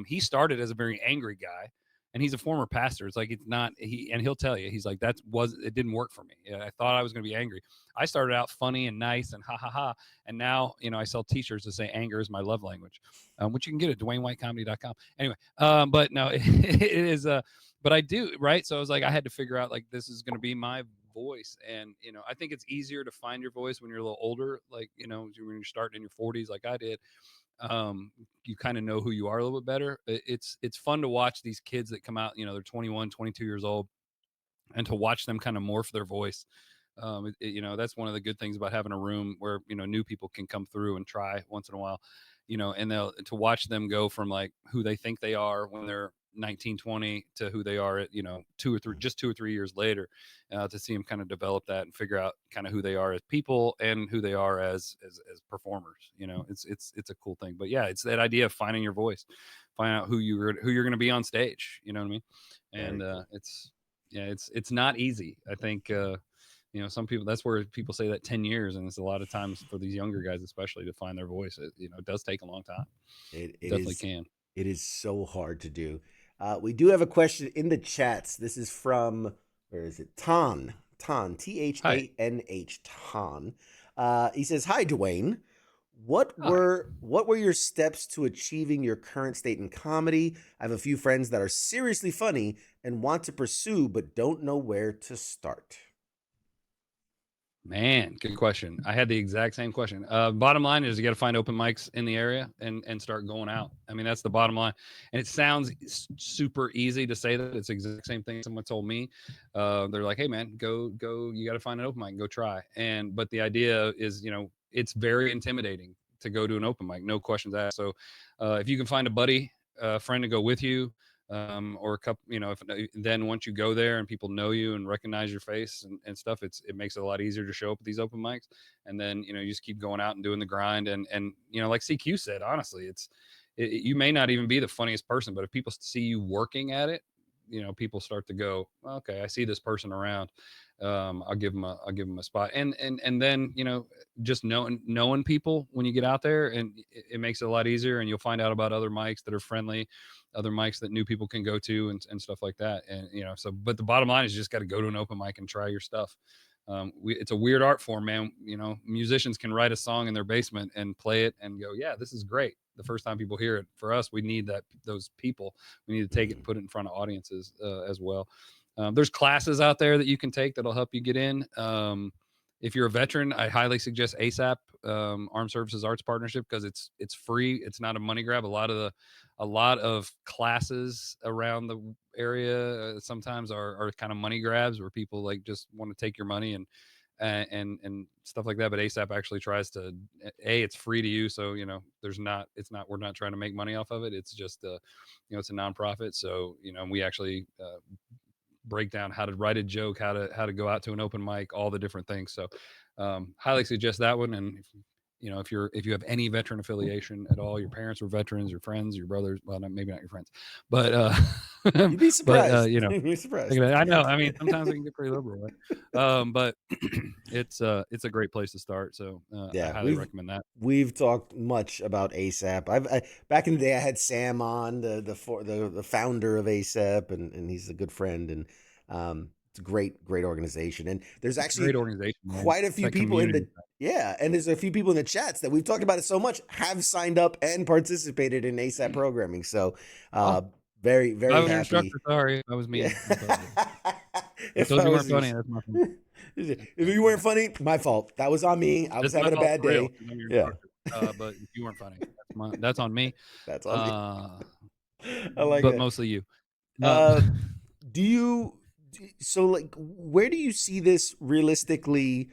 [SPEAKER 2] He started as a very angry guy, and he's a former pastor. It's like, it's not he, and he'll tell you, he's like, it didn't work for me. Yeah, I thought I was going to be angry. I started out funny and nice and ha ha ha, and now I sell T-shirts that say "anger is my love language," which you can get at DewayneWhiteComedy.com. Anyway, but no, it is. But I do, right. So I was like, I had to figure out, like, this is going to be my voice, and I think it's easier to find your voice when you're a little older, like when you're starting in your 40s, like I did. You kind of know who you are a little bit better. It's fun to watch these kids that come out. They're 21, 22 years old, and to watch them kind of morph their voice. That's one of the good things about having a room where new people can come through and try once in a while. And they'll to watch them go from like who they think they are when they're 19, 20 to who they are at 2 or 3 years later, to see them kind of develop that and figure out kind of who they are as people and who they are as performers. It's a cool thing. But yeah, it's that idea of finding your voice, find out who you're going to be on stage. You know what I mean?
[SPEAKER 1] Very
[SPEAKER 2] And
[SPEAKER 1] cool.
[SPEAKER 2] it's yeah, it's not easy. I think some people, that's where people say that 10 years, and it's a lot of times for these younger guys especially to find their voice. It does take a long time.
[SPEAKER 1] It
[SPEAKER 2] It
[SPEAKER 1] it
[SPEAKER 2] definitely
[SPEAKER 1] is
[SPEAKER 2] can.
[SPEAKER 1] it is so hard to do. We do have a question in the chats. This is from, where is it? Tan
[SPEAKER 2] Hi.
[SPEAKER 1] Thanh Tan. He says, "Hi, Dwayne. What
[SPEAKER 2] Hi.
[SPEAKER 1] were what were your steps to achieving your current state in comedy? I have a few friends that are seriously funny and want to pursue, but don't know where to start."
[SPEAKER 2] Man, good question. I had the exact same question. Bottom line is you got to find open mics in the area and start going out. I mean, that's the bottom line. And it sounds super easy to say that. It's the exact same thing someone told me. They're like, "Hey, man, go. You got to find an open mic and go try." But the idea is, it's very intimidating to go to an open mic. No questions asked. So, if you can find a buddy, a friend to go with you, or a couple, if then once you go there and people know you and recognize your face and stuff, it makes it a lot easier to show up at these open mics. And then you just keep going out and doing the grind. And like CQ said, honestly, you may not even be the funniest person, but if people see you working at it, people start to go, okay, I see this person around. I'll give them a spot. And then just knowing people when you get out there, and it makes it a lot easier, and you'll find out about other mics that are friendly, other mics that new people can go to, and stuff like that. And so, but the bottom line is you just got to go to an open mic and try your stuff. It's a weird art form, man. Musicians can write a song in their basement and play it and go, yeah, this is great. The first time people hear it. For us, we need those people. We need to take it and put it in front of audiences as well. There's classes out there that you can take that'll help you get in. If you're a veteran, I highly suggest ASAP, Armed Services Arts Partnership, because it's free. It's not a money grab. A lot of classes around the area sometimes are kind of money grabs, where people like just want to take your money and stuff like that. But ASAP actually tries to, it's free to you, so we're not trying to make money off of it. It's just it's a nonprofit, so we actually break down how to write a joke, how to go out to an open mic, all the different things. So highly suggest that one. And if you have any veteran affiliation at all, your parents were veterans, your friends, your brothers, well, maybe not your friends, but
[SPEAKER 1] You'd be
[SPEAKER 2] but
[SPEAKER 1] surprised. You'd be surprised.
[SPEAKER 2] I know, I mean, sometimes we can get pretty liberal, right? But it's a great place to start, so I
[SPEAKER 1] Yeah,
[SPEAKER 2] highly recommend that.
[SPEAKER 1] we've talked much about ASAP. Back in the day, I had Sam on, the founder of ASAP, and he's a good friend, and it's a great organization. And there's
[SPEAKER 2] It's a great
[SPEAKER 1] actually
[SPEAKER 2] organization, man.
[SPEAKER 1] quite a
[SPEAKER 2] It's
[SPEAKER 1] few
[SPEAKER 2] that
[SPEAKER 1] people in
[SPEAKER 2] community.
[SPEAKER 1] the yeah, and there's a few people in the chats that we've talked about it so much have signed up and participated in ASAP programming. So,
[SPEAKER 2] Oh,
[SPEAKER 1] uh, very
[SPEAKER 2] if I
[SPEAKER 1] very
[SPEAKER 2] was your instructor,
[SPEAKER 1] happy.
[SPEAKER 2] sorry, I was
[SPEAKER 1] Yeah.
[SPEAKER 2] mean. I apologize. I
[SPEAKER 1] If
[SPEAKER 2] told
[SPEAKER 1] I
[SPEAKER 2] you weren't
[SPEAKER 1] was
[SPEAKER 2] funny.
[SPEAKER 1] yours.
[SPEAKER 2] That's my fault.
[SPEAKER 1] If you weren't funny, my fault. That was on me. I was
[SPEAKER 2] It's my
[SPEAKER 1] having a
[SPEAKER 2] fault
[SPEAKER 1] bad
[SPEAKER 2] for real,
[SPEAKER 1] day.
[SPEAKER 2] because I'm your
[SPEAKER 1] Yeah,
[SPEAKER 2] instructor. But if you weren't funny, that's on me.
[SPEAKER 1] that's on me.
[SPEAKER 2] Uh,
[SPEAKER 1] I like
[SPEAKER 2] but
[SPEAKER 1] it.
[SPEAKER 2] mostly you. Uh,
[SPEAKER 1] Uh, do you so like where do you see this realistically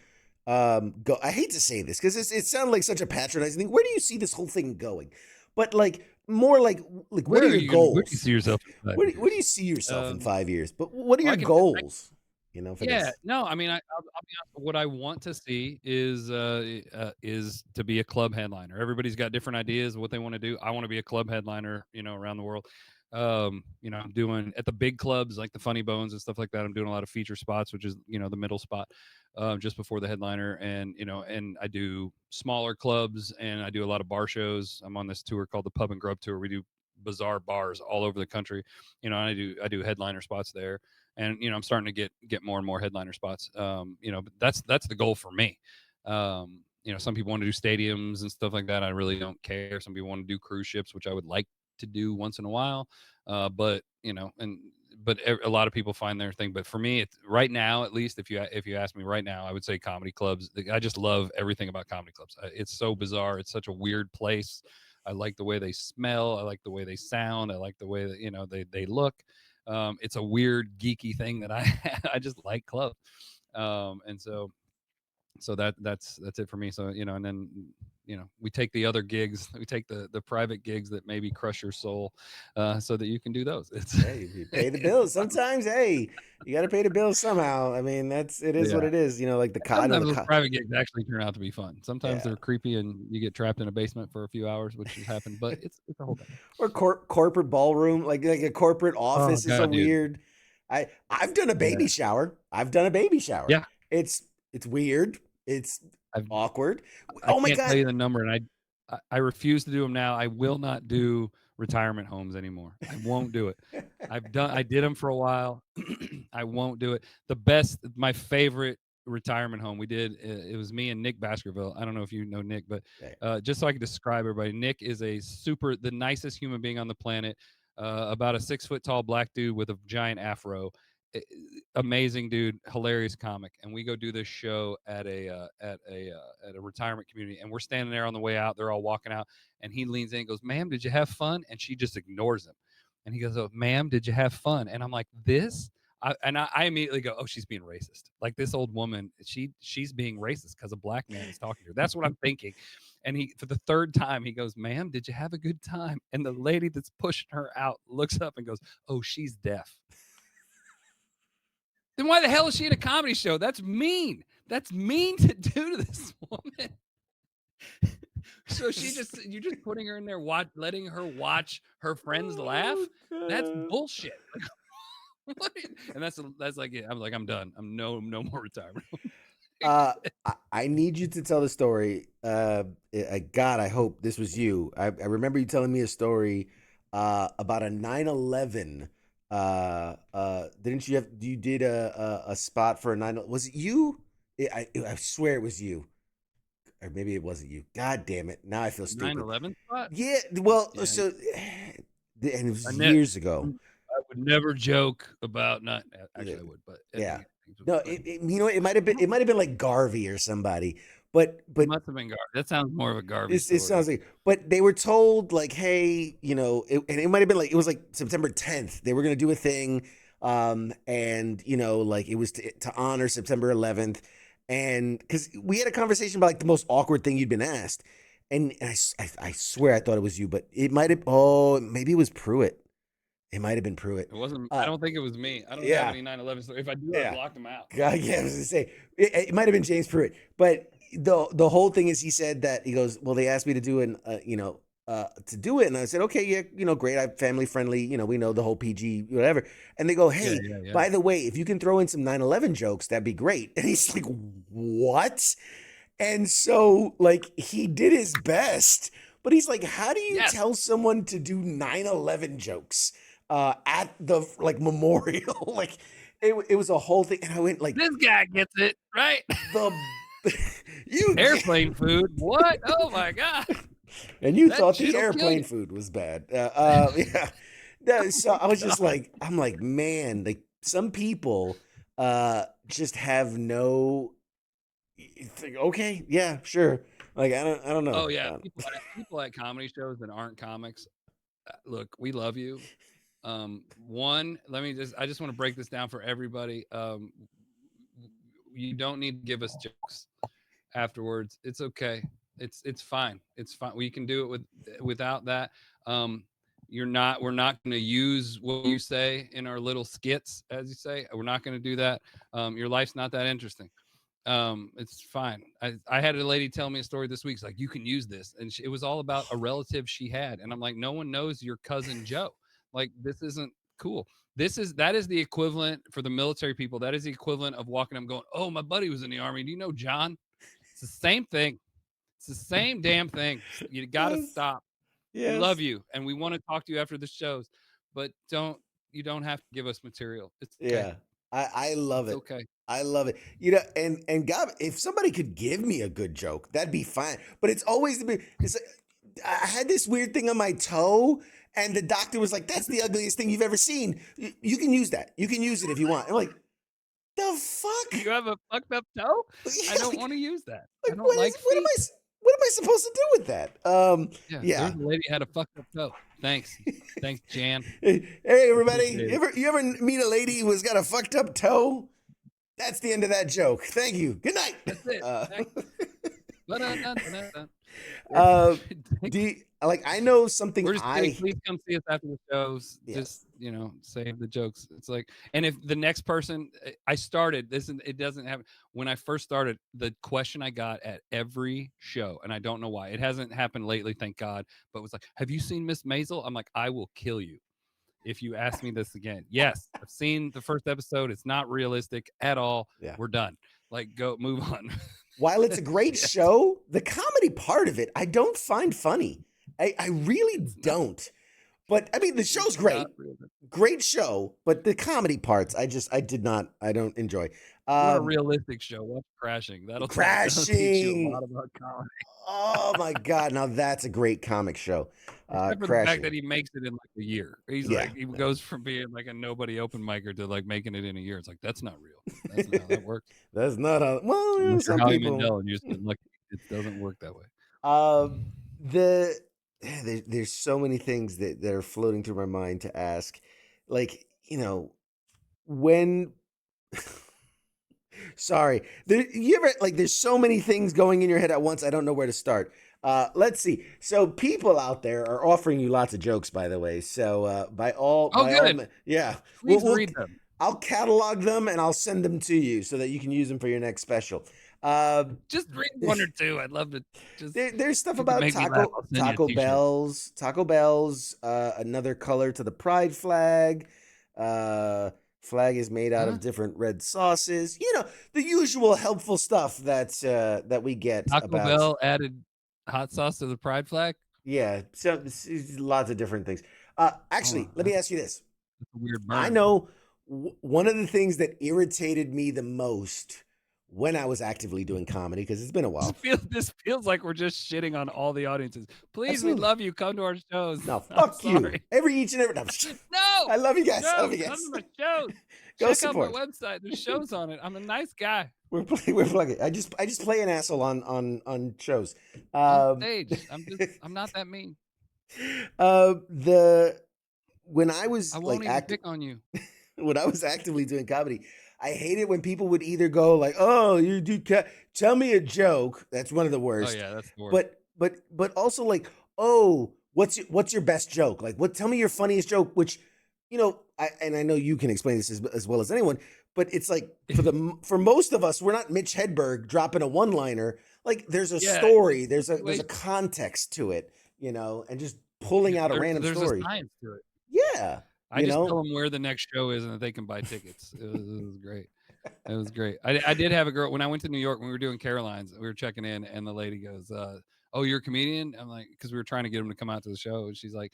[SPEAKER 1] go? I hate to say this because it sounds like such a patronizing thing. Where do you see this whole thing going? But like more like what are your
[SPEAKER 2] where do you
[SPEAKER 1] goals?
[SPEAKER 2] see yourself in 5
[SPEAKER 1] Where do you
[SPEAKER 2] years?
[SPEAKER 1] see yourself in
[SPEAKER 2] Um,
[SPEAKER 1] 5 years? But what are
[SPEAKER 2] well,
[SPEAKER 1] your goals? For
[SPEAKER 2] yeah,
[SPEAKER 1] this.
[SPEAKER 2] no, I mean, I'll be honest. What I want to see is to be a club headliner. Everybody's got different ideas of what they want to do. I want to be a club headliner, around the world. I'm doing at the big clubs like the Funny Bones and stuff like that. I'm doing a lot of feature spots, which is the middle spot, just before the headliner, and I do smaller clubs and I do a lot of bar shows. I'm on this tour called the Pub and Grub Tour. We do bizarre bars all over the country, and I do headliner spots there, and I'm starting to get more and more headliner spots. But that's the goal for me. Some people want to do stadiums and stuff like that. I really don't care. Some people want to do cruise ships, which I would like to do once in a while. But a lot of people find their thing. But for me, it's right now, at least if you ask me right now, I would say comedy clubs. I just love everything about comedy clubs. It's so bizarre. It's such a weird place. I like the way they smell. I like the way they sound. I like the way that they look. It's a weird geeky thing that I I just like club. And so that's it for me. So and then we take the other gigs, we take the private gigs that maybe crush your soul, so that you can do those. It's
[SPEAKER 1] Hey, you pay the bills. Sometimes, hey, you got to pay the bills somehow. I mean, it is what
[SPEAKER 2] yeah.
[SPEAKER 1] it is. Like I know
[SPEAKER 2] Sometimes those private gigs actually turn out to be fun. Sometimes
[SPEAKER 1] yeah.
[SPEAKER 2] they're creepy and you get trapped in a basement for a few hours, which has happened, but it's a whole thing.
[SPEAKER 1] Or corporate ballroom, like a corporate
[SPEAKER 2] Oh
[SPEAKER 1] office is a
[SPEAKER 2] god, dude.
[SPEAKER 1] weird. I've done a baby
[SPEAKER 2] Yeah.
[SPEAKER 1] shower. I've done a baby shower.
[SPEAKER 2] Yeah.
[SPEAKER 1] It's weird. It's
[SPEAKER 2] I've
[SPEAKER 1] awkward.
[SPEAKER 2] I
[SPEAKER 1] Oh my
[SPEAKER 2] can't tell
[SPEAKER 1] god.
[SPEAKER 2] you the number, and I refuse to do them now. I will not do retirement homes anymore. I won't do it. I did them for a while. I won't do it. My favorite retirement home we did. It was me and Nick Baskerville. I don't know if you know Nick, but
[SPEAKER 1] Okay.
[SPEAKER 2] just so I can describe everybody, Nick is the nicest human being on the planet. About a 6 foot tall black dude with a giant afro. Eh, Amazing dude, hilarious comic, and we go do this show at a retirement community, and we're standing there on the way out. They're all walking out, and he leans in and goes, "Ma'am, did you have fun?" And she just ignores him, and he goes, "Oh, ma'am, did you have fun?" And I'm like, "This I immediately go, "Oh, she's being racist." Like this old woman, she's being racist because a black man is talking to her. That's what I'm thinking. And he, for the third time, he goes, "Ma'am, did you have a good time?" And the lady that's pushing her out looks up and goes, "Oh, she's deaf." Then why the hell is she in a comedy show? That's mean. That's mean to do to this woman. So you're just putting her in there, letting her watch her friends
[SPEAKER 1] Oh
[SPEAKER 2] laugh. That's
[SPEAKER 1] god.
[SPEAKER 2] bullshit. What? And that's like it. I'm like, I'm done. I'm no more retirement.
[SPEAKER 1] I need you to tell the story. God, I hope this was you. I remember you telling me a story about a 9/11. Didn't you have? You did a spot for a 9? Was it you? I swear it was you, or maybe it wasn't you. God damn it! Now I feel
[SPEAKER 2] Nine
[SPEAKER 1] stupid.
[SPEAKER 2] 11 spot.
[SPEAKER 1] Yeah. Well,
[SPEAKER 2] Yeah,
[SPEAKER 1] so and it
[SPEAKER 2] I
[SPEAKER 1] was
[SPEAKER 2] ne-
[SPEAKER 1] years ago.
[SPEAKER 2] I would never joke about not.
[SPEAKER 1] Yeah.
[SPEAKER 2] Actually, I would, but
[SPEAKER 1] Yeah.
[SPEAKER 2] any things would
[SPEAKER 1] No,
[SPEAKER 2] be funny.
[SPEAKER 1] you know, it might have been like Garvey or somebody,
[SPEAKER 2] It
[SPEAKER 1] but
[SPEAKER 2] must have been Garvey. That sounds more of a Garvey
[SPEAKER 1] it
[SPEAKER 2] story.
[SPEAKER 1] sounds like, but they were told like, hey, you know, and it might have been like it was like September 10th. They were gonna do a thing, and you know, like it was to honor September 11th, and because we had a conversation about like the most awkward thing you'd been asked, and I swear I thought it was you, but it might have. Oh, maybe it was Pruitt. It might have been Pruitt.
[SPEAKER 2] It wasn't. I
[SPEAKER 1] Uh,
[SPEAKER 2] don't think it was me. I don't have
[SPEAKER 1] yeah,
[SPEAKER 2] any 9/11 story. If I do, I
[SPEAKER 1] yeah.
[SPEAKER 2] blocked them out.
[SPEAKER 1] God, yeah, I was gonna say it might have been James Pruitt, but the whole thing is he said that he goes, well, they asked me to do to do it, and I said, okay, yeah, you know, great, I'm family friendly, you know, we know the whole PG whatever, and they go,
[SPEAKER 2] Yeah,
[SPEAKER 1] hey,
[SPEAKER 2] yeah, yeah.
[SPEAKER 1] by the way, if you can throw in some 9/11 jokes, that'd be great, and he's like, what? And so like he did his best, but he's like, how do you
[SPEAKER 2] Yes,
[SPEAKER 1] tell someone to do 9/11 jokes at the like memorial? Like it was a whole thing, and I went like
[SPEAKER 2] this guy gets it right.
[SPEAKER 1] the you
[SPEAKER 2] Airplane food. What? Oh my god,
[SPEAKER 1] and you
[SPEAKER 2] that
[SPEAKER 1] thought the
[SPEAKER 2] shit'll kill
[SPEAKER 1] airplane
[SPEAKER 2] you.
[SPEAKER 1] food was bad. Yeah. No, so I was just
[SPEAKER 2] God.
[SPEAKER 1] like, I'm like, man, like some people just have no it's like, okay, yeah, sure. Like I don't know.
[SPEAKER 2] Oh yeah, people at comedy shows that aren't comics. Look, we love you. One, I just want to break this down for everybody. You don't need to give us jokes afterwards. It's okay. It's fine. It's fine. We can do it without that. Um, we're not going to use what you say in our little skits, as you say. We're not going to do that. Your life's not that interesting. It's fine. I had a lady tell me a story this week. It's like, you can use this, and it was all about a relative she had, and I'm like, no one knows your cousin Joe. Like, this isn't cool. That is the equivalent for the military people. That is the equivalent of walking up going, oh, my buddy was in the army, do you know John? It's the same thing. It's the same damn thing. You got to
[SPEAKER 1] Yes.
[SPEAKER 2] stop. We love
[SPEAKER 1] Yes.
[SPEAKER 2] you, and we want to talk to you after the shows, but you don't have to give us material. It's okay.
[SPEAKER 1] Yeah. I love
[SPEAKER 2] It's
[SPEAKER 1] it.
[SPEAKER 2] okay.
[SPEAKER 1] I love it. You know, and God, if somebody could give me a good joke, that'd be fine. But it's always it's like I had this weird thing on my toe, and the doctor was like, "That's the ugliest thing you've ever seen. You can use that. You can use it if you want." I'm like, "The fuck?
[SPEAKER 2] You have a fucked up toe? I
[SPEAKER 1] Yeah,
[SPEAKER 2] don't want to use that. I
[SPEAKER 1] like
[SPEAKER 2] don't like feet.
[SPEAKER 1] what am I supposed to do with that?"
[SPEAKER 2] Yeah, there's
[SPEAKER 1] Yeah.
[SPEAKER 2] a lady had a fucked up toe. Thanks. Thanks, Jan.
[SPEAKER 1] Hey, everybody,
[SPEAKER 2] Appreciate it.
[SPEAKER 1] you ever meet a lady who's got a fucked up toe? That's the end of that joke. Thank you. Good night.
[SPEAKER 2] That's it.
[SPEAKER 1] Uh,
[SPEAKER 2] Ba-da-da-da-da.
[SPEAKER 1] uh, like I know something
[SPEAKER 2] We're just kidding.
[SPEAKER 1] I
[SPEAKER 2] Please come see us after the shows.
[SPEAKER 1] yes.
[SPEAKER 2] Just, save the jokes. It's like, and if the next person, I started this, and it doesn't happen. When I first started, the question I got at every show, and I don't know why, it hasn't happened lately, thank God, but it was like, have you seen Miss Maisel? I'm like, I will kill you if you ask me this again. Yes, I've seen the first episode. It's not realistic at all.
[SPEAKER 1] Yeah.
[SPEAKER 2] We're done. Like, go move on.
[SPEAKER 1] While it's a great
[SPEAKER 2] Yes,
[SPEAKER 1] show, the comedy part of it I don't find funny. I really
[SPEAKER 2] it's not.
[SPEAKER 1] don't. But I mean the
[SPEAKER 2] It's
[SPEAKER 1] show's
[SPEAKER 2] not
[SPEAKER 1] great.
[SPEAKER 2] realistic.
[SPEAKER 1] Great show, but the comedy parts I don't enjoy.
[SPEAKER 2] You want a
[SPEAKER 1] Um
[SPEAKER 2] realistic show? Watch Crashing. That'll teach you a
[SPEAKER 1] Crashing.
[SPEAKER 2] lot about comedy.
[SPEAKER 1] Oh my god, now that's a great comic show.
[SPEAKER 2] Except for the fact
[SPEAKER 1] Crashing.
[SPEAKER 2] that he makes it in like a year. He's
[SPEAKER 1] Yeah.
[SPEAKER 2] like, he goes from being like a nobody open micer to like making it in a year. It's like, that's not real. That's not how that works.
[SPEAKER 1] That's not how well,
[SPEAKER 2] Unless you're
[SPEAKER 1] some
[SPEAKER 2] Howie
[SPEAKER 1] people.
[SPEAKER 2] Mandel and you're just getting lucky. It doesn't work that way.
[SPEAKER 1] Um, the there's so many things that are floating through my mind to ask. Like, you know, when sorry. You ever like there's so many things going in your head at once. I don't know where to start. Let's see. So people out there are offering you lots of jokes, by the way. So
[SPEAKER 2] Oh,
[SPEAKER 1] by all,
[SPEAKER 2] good.
[SPEAKER 1] yeah,
[SPEAKER 2] Please read them.
[SPEAKER 1] I'll catalog them and I'll send them to you so that you can use them for your next special. Uh,
[SPEAKER 2] Just read one or two. I'd love to just
[SPEAKER 1] there's stuff
[SPEAKER 2] if you could
[SPEAKER 1] about
[SPEAKER 2] make me laugh, I'll send you a T-shirt.
[SPEAKER 1] Taco Bell's, another color to the pride flag. Uh, Flag is made out
[SPEAKER 2] Huh?
[SPEAKER 1] of different red sauces. You know, the usual helpful stuff that we get
[SPEAKER 2] Taco
[SPEAKER 1] about.
[SPEAKER 2] Bell added hot sauce to the pride flag?
[SPEAKER 1] Yeah, so it's lots of different things.
[SPEAKER 2] Oh,
[SPEAKER 1] Actually, let me ask you this.
[SPEAKER 2] that's a weird
[SPEAKER 1] I
[SPEAKER 2] burn.
[SPEAKER 1] know one of the things that irritated me the most when I was actively doing comedy, because it's been a while.
[SPEAKER 2] This feels like we're just shitting on all the audiences. Please, we
[SPEAKER 1] Absolutely.
[SPEAKER 2] love you. Come to our shows.
[SPEAKER 1] No,
[SPEAKER 2] I'm
[SPEAKER 1] fuck you.
[SPEAKER 2] sorry.
[SPEAKER 1] Every each and every. No,
[SPEAKER 2] No,
[SPEAKER 1] I love you guys. I love
[SPEAKER 2] no,
[SPEAKER 1] you
[SPEAKER 2] come to
[SPEAKER 1] guys.
[SPEAKER 2] my shows.
[SPEAKER 1] Go
[SPEAKER 2] Check out my
[SPEAKER 1] support.
[SPEAKER 2] website. There's shows on it. I'm a nice guy
[SPEAKER 1] We're plugging. I just play an asshole on shows.
[SPEAKER 2] on
[SPEAKER 1] Um,
[SPEAKER 2] stage. I'm not that mean.
[SPEAKER 1] the when I
[SPEAKER 2] I
[SPEAKER 1] was
[SPEAKER 2] won't even pick on you.
[SPEAKER 1] when I was actively doing comedy, I hated when people would either go like, "Oh, you do tell me a joke." That's one of the
[SPEAKER 2] Oh
[SPEAKER 1] worst.
[SPEAKER 2] yeah, that's the worst.
[SPEAKER 1] But also like, "Oh, what's your best joke? Like, what? Tell me your funniest joke." Which, I know you can explain this as well as anyone. But it's like for most of us, we're not Mitch Hedberg dropping a one liner. Like, there's a
[SPEAKER 2] Yeah, it's
[SPEAKER 1] story, there's a
[SPEAKER 2] situation.
[SPEAKER 1] context to it, and just pulling out a random
[SPEAKER 2] There's a
[SPEAKER 1] story.
[SPEAKER 2] science to it.
[SPEAKER 1] Yeah,
[SPEAKER 2] I
[SPEAKER 1] you
[SPEAKER 2] just tell
[SPEAKER 1] know.
[SPEAKER 2] them where the next show is and that they can buy tickets. It was great. It was great. I did have a girl when I went to New York when we were doing Caroline's. We were checking in, and the lady goes, "Oh, you're a comedian?" I'm like, because we were trying to get him to come out to the show, and she like,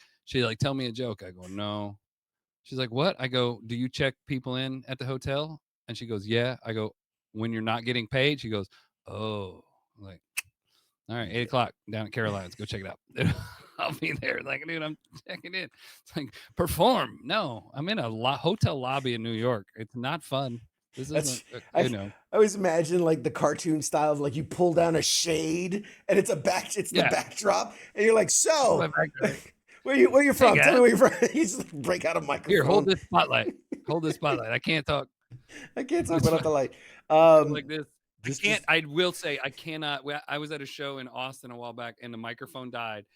[SPEAKER 2] tell me a joke. I go, no. She's like, what? I go, do you check people in at the hotel? And she goes, yeah. I go, when you're not getting paid? She goes, oh. I'm like, all right, 8 o'clock down at Caroline's. Go check it out. I'll be there. Like, dude, I'm checking in. It's like, perform. No, I'm in a hotel lobby in New York. It's not fun. This isn't,
[SPEAKER 1] That's I
[SPEAKER 2] know.
[SPEAKER 1] I always imagine like the cartoon style of like you pull down a shade and it's the
[SPEAKER 2] Yeah.
[SPEAKER 1] backdrop and you're like,
[SPEAKER 2] That's my
[SPEAKER 1] so
[SPEAKER 2] background.
[SPEAKER 1] where you
[SPEAKER 2] Hey
[SPEAKER 1] from? Tell me
[SPEAKER 2] guys,
[SPEAKER 1] where you're from. You just like break out a
[SPEAKER 2] here,
[SPEAKER 1] microphone.
[SPEAKER 2] hold this spotlight. I can't talk.
[SPEAKER 1] I can't talk
[SPEAKER 2] It's
[SPEAKER 1] without
[SPEAKER 2] fine.
[SPEAKER 1] the light.
[SPEAKER 2] Go like this. I can't.
[SPEAKER 1] Just
[SPEAKER 2] I will say I cannot. I was at a show in Austin a while back, and the microphone died.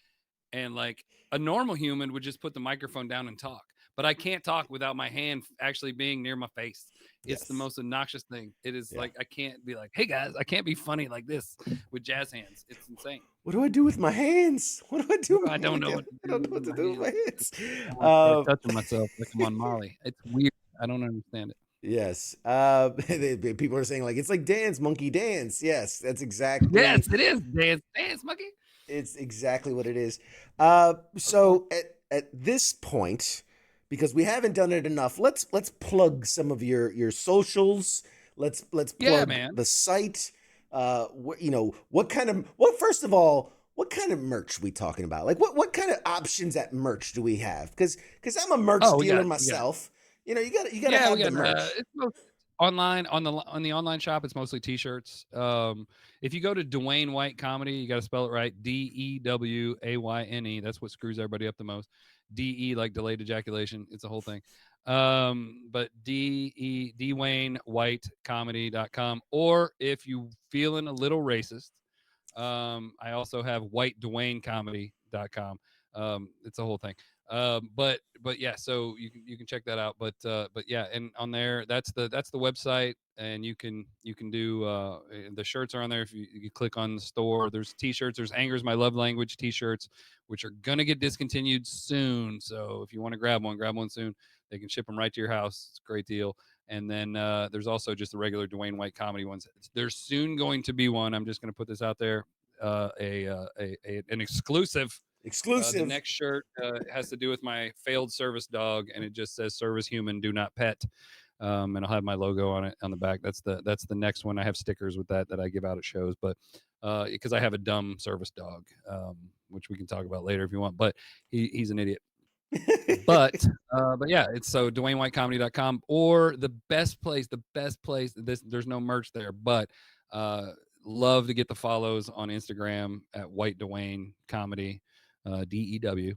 [SPEAKER 2] And like a normal human would just put the microphone down and talk, but I can't talk without my hand actually being near my face. It's the
[SPEAKER 1] yes.
[SPEAKER 2] most obnoxious thing. It is
[SPEAKER 1] Yeah.
[SPEAKER 2] like I can't be like, "Hey guys," I can't be funny like this with jazz hands. It's insane.
[SPEAKER 1] What do I do with my hands? What do I do?
[SPEAKER 2] I don't know what to
[SPEAKER 1] I don't
[SPEAKER 2] do
[SPEAKER 1] know what
[SPEAKER 2] with
[SPEAKER 1] to
[SPEAKER 2] my
[SPEAKER 1] do with my
[SPEAKER 2] hands.
[SPEAKER 1] hands.
[SPEAKER 2] I want to start
[SPEAKER 1] Uh,
[SPEAKER 2] touching myself like I'm on Molly. It's weird. I don't understand it.
[SPEAKER 1] yes. People are saying like it's like dance, monkey dance. Yes, that's
[SPEAKER 2] Yes,
[SPEAKER 1] exactly.
[SPEAKER 2] it is dance monkey.
[SPEAKER 1] It's exactly what it is.
[SPEAKER 2] So fun.
[SPEAKER 1] So at this point, because we haven't done it enough, let's plug some of your socials. Let's
[SPEAKER 2] Yeah,
[SPEAKER 1] plug
[SPEAKER 2] man.
[SPEAKER 1] the site. What kind of what first of all, what kind of merch we talking about? Like what kind of options at merch do we have? Because I'm a merch
[SPEAKER 2] Oh,
[SPEAKER 1] dealer
[SPEAKER 2] we got
[SPEAKER 1] myself. You gotta
[SPEAKER 2] Yeah, we
[SPEAKER 1] have the
[SPEAKER 2] got,
[SPEAKER 1] merch.
[SPEAKER 2] it's most online on the online shop, it's mostly T-shirts. If you go to Dewayne White Comedy, you gotta spell it right, Dewayne. That's what screws everybody up the most. DE like delayed ejaculation. It's a whole thing. But Dwayne White Comedy.com. Or if you feeling a little racist, I also have whitedwaynecomedy.com. It's a whole thing. But yeah, so you can check that out. But yeah, and on there, that's the website, and you can do the shirts are on there. If you click on the store, there's t-shirts. There's Anger's My Love Language t-shirts, which are gonna get discontinued soon. So if you want to grab one soon. They can ship them right to your house. It's a great deal. And then there's also just the regular Dwayne White comedy ones. There's soon going to be one. I'm just going to put this out there. An exclusive. The
[SPEAKER 1] Exclusive.
[SPEAKER 2] next shirt has to do with my failed service dog, and it just says "Service Human, Do Not Pet." And I'll have my logo on it on the back. That's the next one. I have stickers with that I give out at shows, but because I have a dumb service dog, which we can talk about later if you want. But he's an idiot. But yeah, it's so DwayneWhiteComedy.com or the best place. There's no merch there, but uh, love to get the follows on Instagram at White Dwayne Comedy, DEW.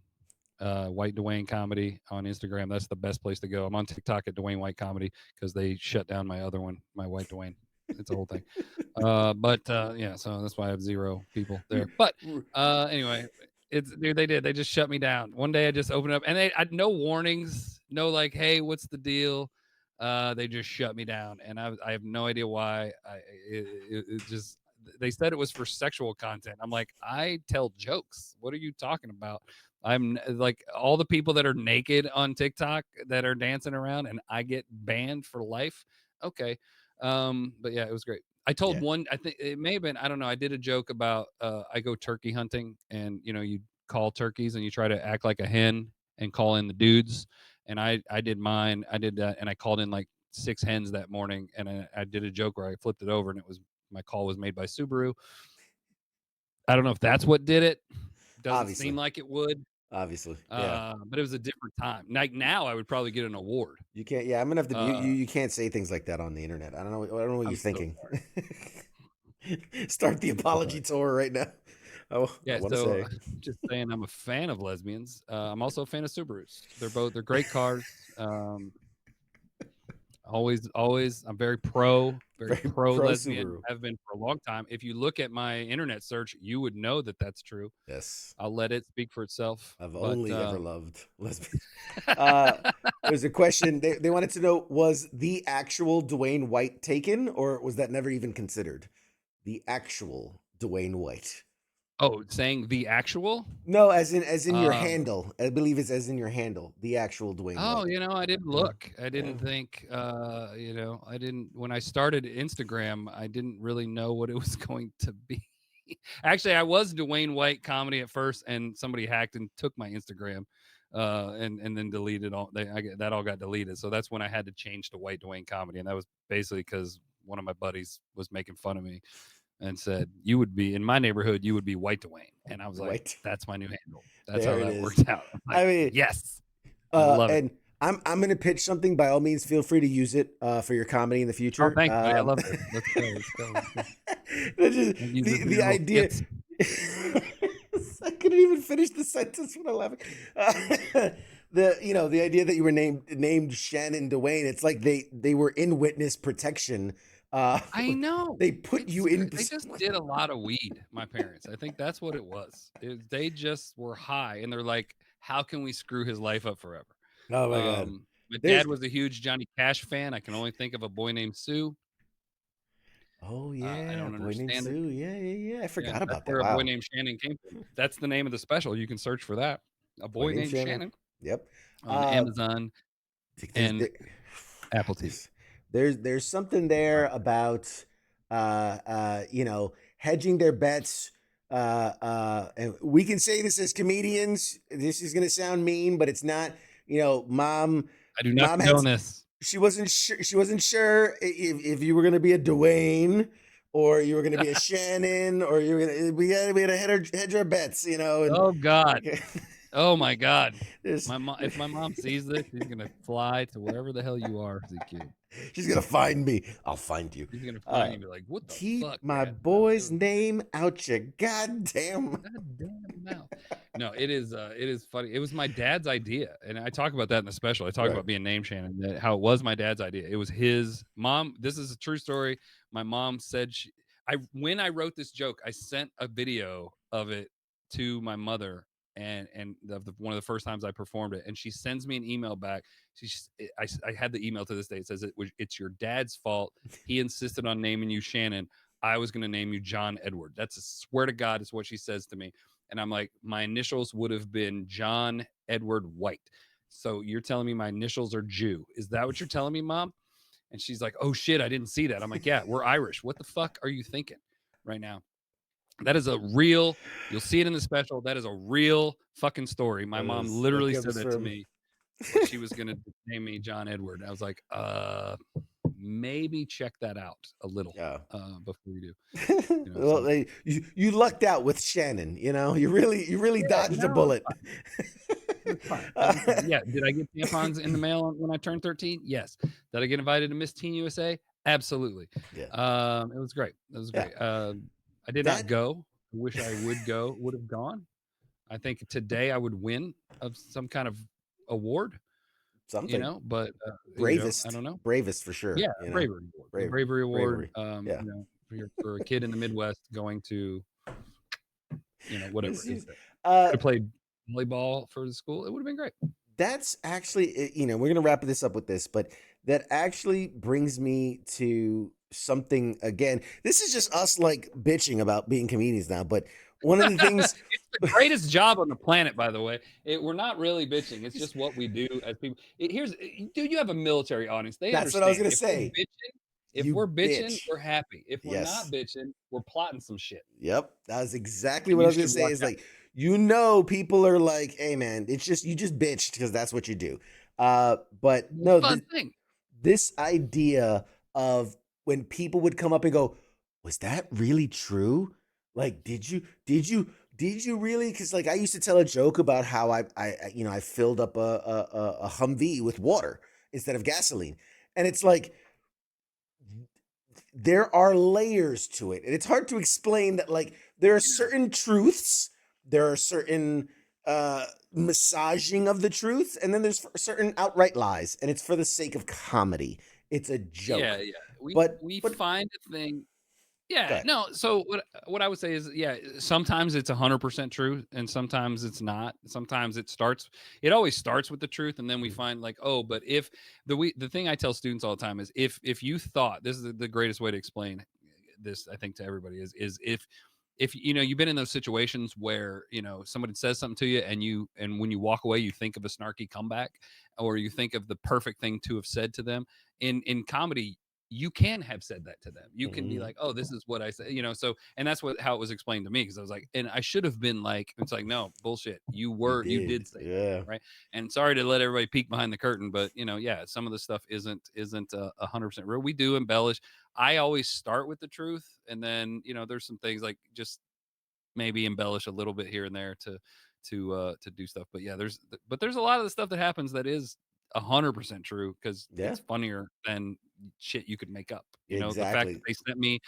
[SPEAKER 2] White Dwayne Comedy on Instagram. That's the best place to go. I'm on TikTok at Dwayne White Comedy because they shut down my other one, my White Dwayne. It's a whole thing. But yeah, so that's why I have 0 people there. But anyway, it's dude, they did. They just shut me down. One day I just opened up and they I no warnings, no like, hey, what's the deal? They just shut me down, and I have no idea why. It just they said it was for sexual content. I'm like, I tell jokes. What are you talking about? I'm like all the people that are naked on TikTok that are dancing around, and I get banned for life. Okay, but yeah, it was great. I told
[SPEAKER 1] Yeah.
[SPEAKER 2] one, I think it may have been, I don't know. I did a joke about I go turkey hunting, and you call turkeys and you try to act like a hen and call in the dudes. And I did mine. I did that, and I called in like 6 hens that morning, and I did a joke where I flipped it over, and it was my call was made by Subaru. I don't know if that's what did it. Doesn't seem
[SPEAKER 1] Obviously.
[SPEAKER 2] like it would.
[SPEAKER 1] Obviously. Yeah.
[SPEAKER 2] But it was a different time. Like now, I would probably get an award.
[SPEAKER 1] You can't. Yeah, I'm gonna have to.
[SPEAKER 2] Uh,
[SPEAKER 1] You can't say things like that on the internet. I don't know. I don't know what you're
[SPEAKER 2] I'm so
[SPEAKER 1] thinking.
[SPEAKER 2] sorry.
[SPEAKER 1] Start the
[SPEAKER 2] So sorry.
[SPEAKER 1] apology tour right now. I
[SPEAKER 2] Yeah,
[SPEAKER 1] want to
[SPEAKER 2] so
[SPEAKER 1] say
[SPEAKER 2] just saying, I'm a fan of lesbians. I'm also a fan of Subarus. They're great cars. Always, I'm very
[SPEAKER 1] very
[SPEAKER 2] pro
[SPEAKER 1] pro
[SPEAKER 2] lesbian.
[SPEAKER 1] Subaru.
[SPEAKER 2] Have been for a long time. If you look at my internet search, you would know that that's true.
[SPEAKER 1] Yes,
[SPEAKER 2] I'll let it speak for itself.
[SPEAKER 1] I've
[SPEAKER 2] But
[SPEAKER 1] only ever loved lesbians. Uh, there's a question they wanted to know: was the actual Dwayne White taken, or was that never even considered? The actual Dwayne White.
[SPEAKER 2] oh, saying the actual.
[SPEAKER 1] No, as in your
[SPEAKER 2] Uh,
[SPEAKER 1] handle. I believe it's as in your handle. The actual Dwayne
[SPEAKER 2] oh,
[SPEAKER 1] White.
[SPEAKER 2] I didn't
[SPEAKER 1] Yeah,
[SPEAKER 2] look. I
[SPEAKER 1] yeah.
[SPEAKER 2] didn't think. I didn't when I started Instagram. I didn't really know what it was going to be. Actually, I was Dwayne White comedy at first, and somebody hacked and took my Instagram, and then deleted all. That all got deleted. So that's when I had to change to White Dwayne comedy, and that was basically because one of my buddies was making fun of me and said, "You would be in my neighborhood. You would be White Dwayne," and I was like,
[SPEAKER 1] White.
[SPEAKER 2] "That's my new handle. That's how
[SPEAKER 1] There it
[SPEAKER 2] that
[SPEAKER 1] is.
[SPEAKER 2] worked out." I'm like,
[SPEAKER 1] I mean,
[SPEAKER 2] "Yes, I love it."
[SPEAKER 1] and I'm gonna pitch something. By all means, feel free to use it for your comedy in the
[SPEAKER 2] Oh,
[SPEAKER 1] future.
[SPEAKER 2] thanks, buddy. I love this. Let's go. Let's go. Let's go.
[SPEAKER 1] That's just,
[SPEAKER 2] I'll use it for
[SPEAKER 1] the
[SPEAKER 2] your little
[SPEAKER 1] idea.
[SPEAKER 2] skits.
[SPEAKER 1] I couldn't even finish the sentence when I laughing. The idea that you were named Shannon Dwayne. It's like they were in witness protection. Uh,
[SPEAKER 2] I know.
[SPEAKER 1] they put you in.
[SPEAKER 2] They just did a lot of weed, my parents. I think that's what it was. They just were high and they're like, how can we screw his life up forever?
[SPEAKER 1] Oh my god.
[SPEAKER 2] My
[SPEAKER 1] There's.
[SPEAKER 2] dad was a huge Johnny Cash fan. I can only think of A Boy Named Sue.
[SPEAKER 1] Oh
[SPEAKER 2] I
[SPEAKER 1] yeah,
[SPEAKER 2] don't
[SPEAKER 1] boy named
[SPEAKER 2] understand it.
[SPEAKER 1] Sue. Yeah, yeah, yeah. I
[SPEAKER 2] Yeah,
[SPEAKER 1] forgot
[SPEAKER 2] that's
[SPEAKER 1] about that.
[SPEAKER 2] where A Boy
[SPEAKER 1] Wow.
[SPEAKER 2] Named Shannon came from. That's the name of the special. You can search for that. A
[SPEAKER 1] Boy
[SPEAKER 2] Boy
[SPEAKER 1] named
[SPEAKER 2] Named
[SPEAKER 1] Shannon.
[SPEAKER 2] Shannon
[SPEAKER 1] Yep.
[SPEAKER 2] on
[SPEAKER 1] Uh,
[SPEAKER 2] Amazon
[SPEAKER 1] there's
[SPEAKER 2] and Apple TV.
[SPEAKER 1] there's there's something there about hedging their bets. And we can say this as comedians. This is gonna sound mean, but it's not. Mom,
[SPEAKER 2] I do not
[SPEAKER 1] mom had
[SPEAKER 2] condone this.
[SPEAKER 1] she wasn't sure. She wasn't sure if you were gonna be a Dwayne or you were gonna be a Shannon or you were gonna. We had to hedge our bets. And
[SPEAKER 2] Oh God. Oh my God.
[SPEAKER 1] there's
[SPEAKER 2] If my mom sees this, she's gonna fly to wherever the hell you are, ZQ.
[SPEAKER 1] she's gonna find me. I'll find you.
[SPEAKER 2] She's gonna find
[SPEAKER 1] Uh,
[SPEAKER 2] you and be like, "What the
[SPEAKER 1] keep
[SPEAKER 2] fuck,
[SPEAKER 1] my
[SPEAKER 2] Dad?" No,
[SPEAKER 1] boy's name out your goddamn.
[SPEAKER 2] goddamn mouth. No, it is funny. It was my dad's idea, and I talk about that in the special. I talk
[SPEAKER 1] Right.
[SPEAKER 2] about being named Shannon, how it was my dad's idea. It was his mom. This is a true story. My mom said when I wrote this joke, I sent a video of it to my mother, and one of the first times I performed it, and she sends me an email back. I had the email to this day. It says it's your dad's fault. He insisted on naming you Shannon. I was going to name you John Edward. That's a swear to God is what she says to me. And I'm like, my initials would have been John Edward White. So you're telling me my initials are Jew. Is that what you're telling me, Mom? And she's like, oh shit, I didn't see that. I'm like, yeah, we're Irish. What the fuck are you thinking right now? That is a real, you'll see it in the special. That is a real fucking story. My mom
[SPEAKER 1] That
[SPEAKER 2] literally said
[SPEAKER 1] comes
[SPEAKER 2] that to
[SPEAKER 1] from.
[SPEAKER 2] me that she was going to name me John Edward. I was like, maybe check that out a little
[SPEAKER 1] Yeah.
[SPEAKER 2] before you do.
[SPEAKER 1] Well,
[SPEAKER 2] So
[SPEAKER 1] you lucked out with Shannon. You really
[SPEAKER 2] yeah,
[SPEAKER 1] dodged a
[SPEAKER 2] no,
[SPEAKER 1] bullet.
[SPEAKER 2] it was fine. It
[SPEAKER 1] Uh,
[SPEAKER 2] was fine. Yeah. Did I get tampons in the mail when I turned 13? Yes. Did I get invited to Miss Teen USA? Absolutely.
[SPEAKER 1] yeah,
[SPEAKER 2] It was great. It was
[SPEAKER 1] yeah.
[SPEAKER 2] great. I did not
[SPEAKER 1] That
[SPEAKER 2] go. I wish I would have gone. I think today I would win of some kind of award,
[SPEAKER 1] Something.
[SPEAKER 2] but I
[SPEAKER 1] Bravest.
[SPEAKER 2] don't know.
[SPEAKER 1] Bravest for
[SPEAKER 2] Yeah,
[SPEAKER 1] sure,
[SPEAKER 2] a bravery award. A
[SPEAKER 1] Bravery.
[SPEAKER 2] bravery award,
[SPEAKER 1] Bravery. Yeah.
[SPEAKER 2] for a kid in the Midwest going to, whatever
[SPEAKER 1] This
[SPEAKER 2] it is
[SPEAKER 1] is,
[SPEAKER 2] that
[SPEAKER 1] uh,
[SPEAKER 2] could have played volleyball for the school. It would have been great.
[SPEAKER 1] that's actually, we're gonna wrap this up with this, but that actually brings me to something again. This is just us like bitching about being comedians now, but one of the things.
[SPEAKER 2] It's the greatest job on the planet, by the way. We're not really bitching. It's just what we do as people. Dude, you have a military audience. They
[SPEAKER 1] That's what I was
[SPEAKER 2] understand.
[SPEAKER 1] gonna say.
[SPEAKER 2] If
[SPEAKER 1] You
[SPEAKER 2] we're bitching,
[SPEAKER 1] bitch.
[SPEAKER 2] we're happy. If we're not
[SPEAKER 1] Yes.
[SPEAKER 2] bitching, we're plotting some shit.
[SPEAKER 1] Yep. That was exactly
[SPEAKER 2] And
[SPEAKER 1] what I
[SPEAKER 2] you
[SPEAKER 1] was gonna
[SPEAKER 2] should
[SPEAKER 1] say.
[SPEAKER 2] watch
[SPEAKER 1] Is
[SPEAKER 2] out.
[SPEAKER 1] like, people are like, hey man, it's just you just bitched because that's what you do. But
[SPEAKER 2] It's
[SPEAKER 1] no,
[SPEAKER 2] a fun thing.
[SPEAKER 1] this idea of when people would come up and go, was that really true? Like, did you really? Because like I used to tell a joke about how I filled up a Humvee with water instead of gasoline, and it's like there are layers to it, and it's hard to explain that. Like there are
[SPEAKER 2] Yeah.
[SPEAKER 1] certain truths, there are certain massaging of the truth, and then there's certain outright lies, and it's for the sake of comedy. It's a
[SPEAKER 2] Yeah,
[SPEAKER 1] joke.
[SPEAKER 2] yeah. We
[SPEAKER 1] But
[SPEAKER 2] find a thing.
[SPEAKER 1] go
[SPEAKER 2] Yeah,
[SPEAKER 1] ahead.
[SPEAKER 2] no, so what I would say is, yeah, sometimes it's 100% true and sometimes it's not. Sometimes it always starts with the truth, and then we find like, oh, but if the thing I tell students all the time is, if you thought, this is the greatest way to explain this, I think, to everybody, is if you've been in those situations where somebody says something to you, and when you walk away you think of a snarky comeback, or you think of the perfect thing to have said to them. In comedy, you can have said that to them. You can be
[SPEAKER 1] Mhm.
[SPEAKER 2] like, oh, this is what I said, so. And that's how it was explained to me, because I was like, and I should have been like, it's like, no, bullshit,
[SPEAKER 1] You
[SPEAKER 2] you
[SPEAKER 1] did,
[SPEAKER 2] did say that,
[SPEAKER 1] yeah.
[SPEAKER 2] right? And sorry to let everybody peek behind the curtain, but yeah, some of the stuff isn't 100% real. We do embellish. I always start with the truth, and then there's some things like just maybe embellish a little bit here and there to do stuff. But yeah, there's a lot of the stuff that happens that is 100% true, because
[SPEAKER 1] Yeah,
[SPEAKER 2] it's funnier than shit you could make up. The fact that
[SPEAKER 1] exactly.
[SPEAKER 2] they sent me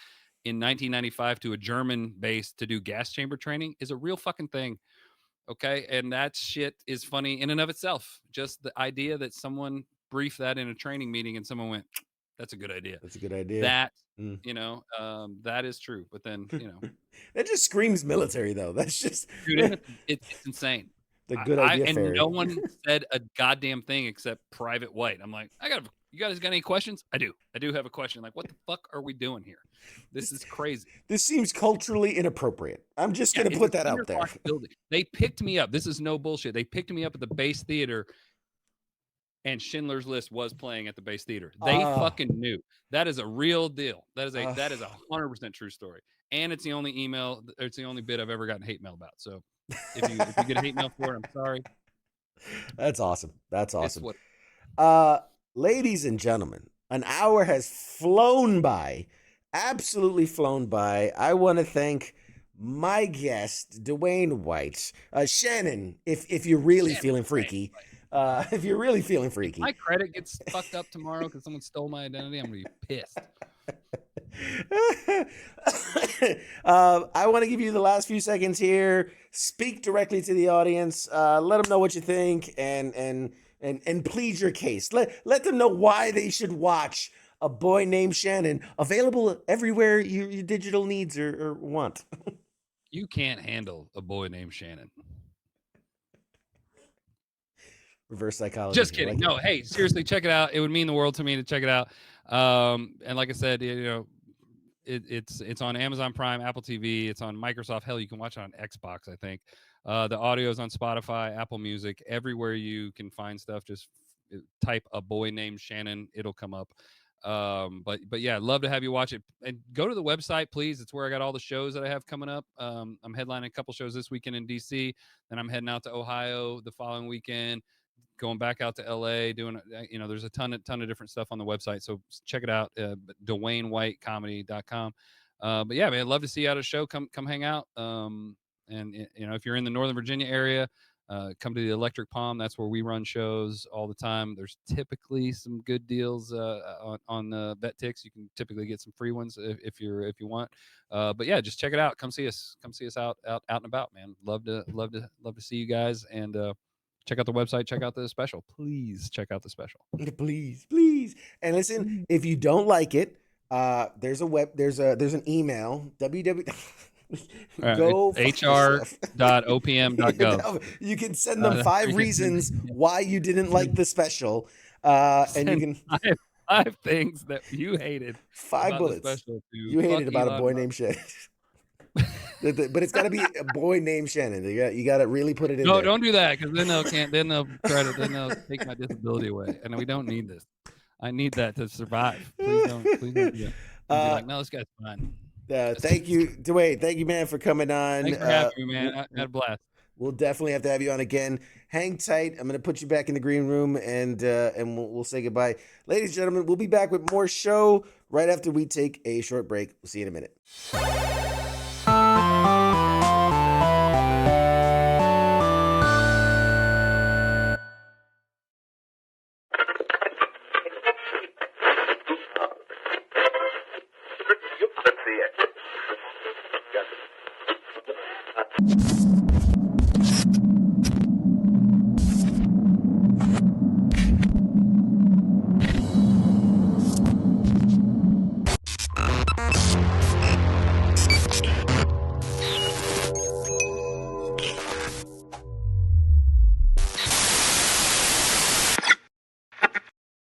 [SPEAKER 2] in 1995 to a German base to do gas chamber training is a real fucking thing. Okay, and that shit is funny in and of itself. Just the idea that someone briefed that in a training meeting and someone went, "That's a good idea."
[SPEAKER 1] That's a good idea.
[SPEAKER 2] That
[SPEAKER 1] Mm.
[SPEAKER 2] that is true. But then
[SPEAKER 1] That just screams military, though. That's just
[SPEAKER 2] dude, isn't it's insane.
[SPEAKER 1] the
[SPEAKER 2] I
[SPEAKER 1] good
[SPEAKER 2] I
[SPEAKER 1] idea
[SPEAKER 2] and no
[SPEAKER 1] fairy.
[SPEAKER 2] one said a goddamn thing except Private White. I'm like, "You guys got any questions?" I do. I do have a question. Like, what the fuck are we doing here? This
[SPEAKER 1] This
[SPEAKER 2] is crazy.
[SPEAKER 1] this seems culturally inappropriate. I'm just
[SPEAKER 2] Yeah,
[SPEAKER 1] gonna
[SPEAKER 2] it's a
[SPEAKER 1] put that
[SPEAKER 2] cinder
[SPEAKER 1] out there.
[SPEAKER 2] block building. They picked me up. This is no bullshit. They picked me up at the base theater, and Schindler's List was playing at the base theater. They
[SPEAKER 1] Ah,
[SPEAKER 2] fucking knew. That is a real deal.
[SPEAKER 1] uh,
[SPEAKER 2] That is 100% true story. And it's the only it's the only bit I've ever gotten hate mail about. So if you get hate mail for it, I'm sorry.
[SPEAKER 1] that's awesome. That's
[SPEAKER 2] It's
[SPEAKER 1] awesome.
[SPEAKER 2] what.
[SPEAKER 1] Uh, Ladies and gentlemen, an hour has flown by, absolutely flown by. I want to thank my guest, Dewayne White. Shannon, if you're really
[SPEAKER 2] Shannon,
[SPEAKER 1] feeling
[SPEAKER 2] right,
[SPEAKER 1] freaky,
[SPEAKER 2] right.
[SPEAKER 1] if you're really feeling
[SPEAKER 2] If
[SPEAKER 1] freaky.
[SPEAKER 2] my credit gets fucked up tomorrow because someone stole my identity, I'm gonna be pissed.
[SPEAKER 1] I want to give you the last few seconds here. Speak directly to the audience. Let them know what you think, and plead your case. Let them know why they should watch A Boy Named Shannon. Available everywhere your digital needs or want.
[SPEAKER 2] You can't handle A Boy Named Shannon.
[SPEAKER 1] Reverse psychology.
[SPEAKER 2] Just
[SPEAKER 1] I
[SPEAKER 2] kidding.
[SPEAKER 1] like it.
[SPEAKER 2] No, hey, seriously, check it out. It would mean the world to me to check it out. And like I said, it's on Amazon Prime, Apple TV. It's on Microsoft. Hell, you can watch it on Xbox, I think. The audio is on Spotify, Apple Music, everywhere you can find stuff. Just type A Boy Named Shannon, it'll come up. But yeah, I'd love to have you watch it, and go to the website, please. It's where I got all the shows that I have coming up. I'm headlining a couple shows this weekend in DC, then I'm heading out to Ohio the following weekend, going back out to LA, doing, there's a ton of different stuff on the website. So check it out, DewayneWhiteComedy.com. But yeah, man, I'd love to see you at a show. Come hang out. And if you're in the Northern Virginia area, come to the Electric Palm. That's where we run shows all the time. There's typically some good deals on vet ticks. You can typically get some free ones if you want. But yeah, just check it out. Come see us. Come see us out and about, man. Love to see you guys, and check out the website. Check out the special. Please check out the special.
[SPEAKER 1] Please. And listen, if you don't like it, there's an email, www. Go fuck yourself.
[SPEAKER 2] hr.opm.gov.
[SPEAKER 1] You can send them 5 reasons why you didn't like the special, and you can
[SPEAKER 2] 5 things that you hated
[SPEAKER 1] 5
[SPEAKER 2] about
[SPEAKER 1] bullets
[SPEAKER 2] the special to
[SPEAKER 1] you hated about a
[SPEAKER 2] Elon
[SPEAKER 1] boy
[SPEAKER 2] Musk.
[SPEAKER 1] named Shannon. But it's got to be a boy named Shannon. You got to really put it in
[SPEAKER 2] No,
[SPEAKER 1] there.
[SPEAKER 2] don't do that, because then they'll take my disability away, and we don't need this. I need that to survive. Please don't do that. Don't be like, no, this guy's fine.
[SPEAKER 1] Thank you, Dewayne. Thank you, man, for coming on.
[SPEAKER 2] Thanks for having me, man. I had a blast.
[SPEAKER 1] We'll definitely have to have you on again. Hang tight. I'm going to put you back in the green room, and we'll say goodbye. Ladies and gentlemen, we'll be back with more show right after we take a short break. We'll see you in a minute.
[SPEAKER 3] Let's see it.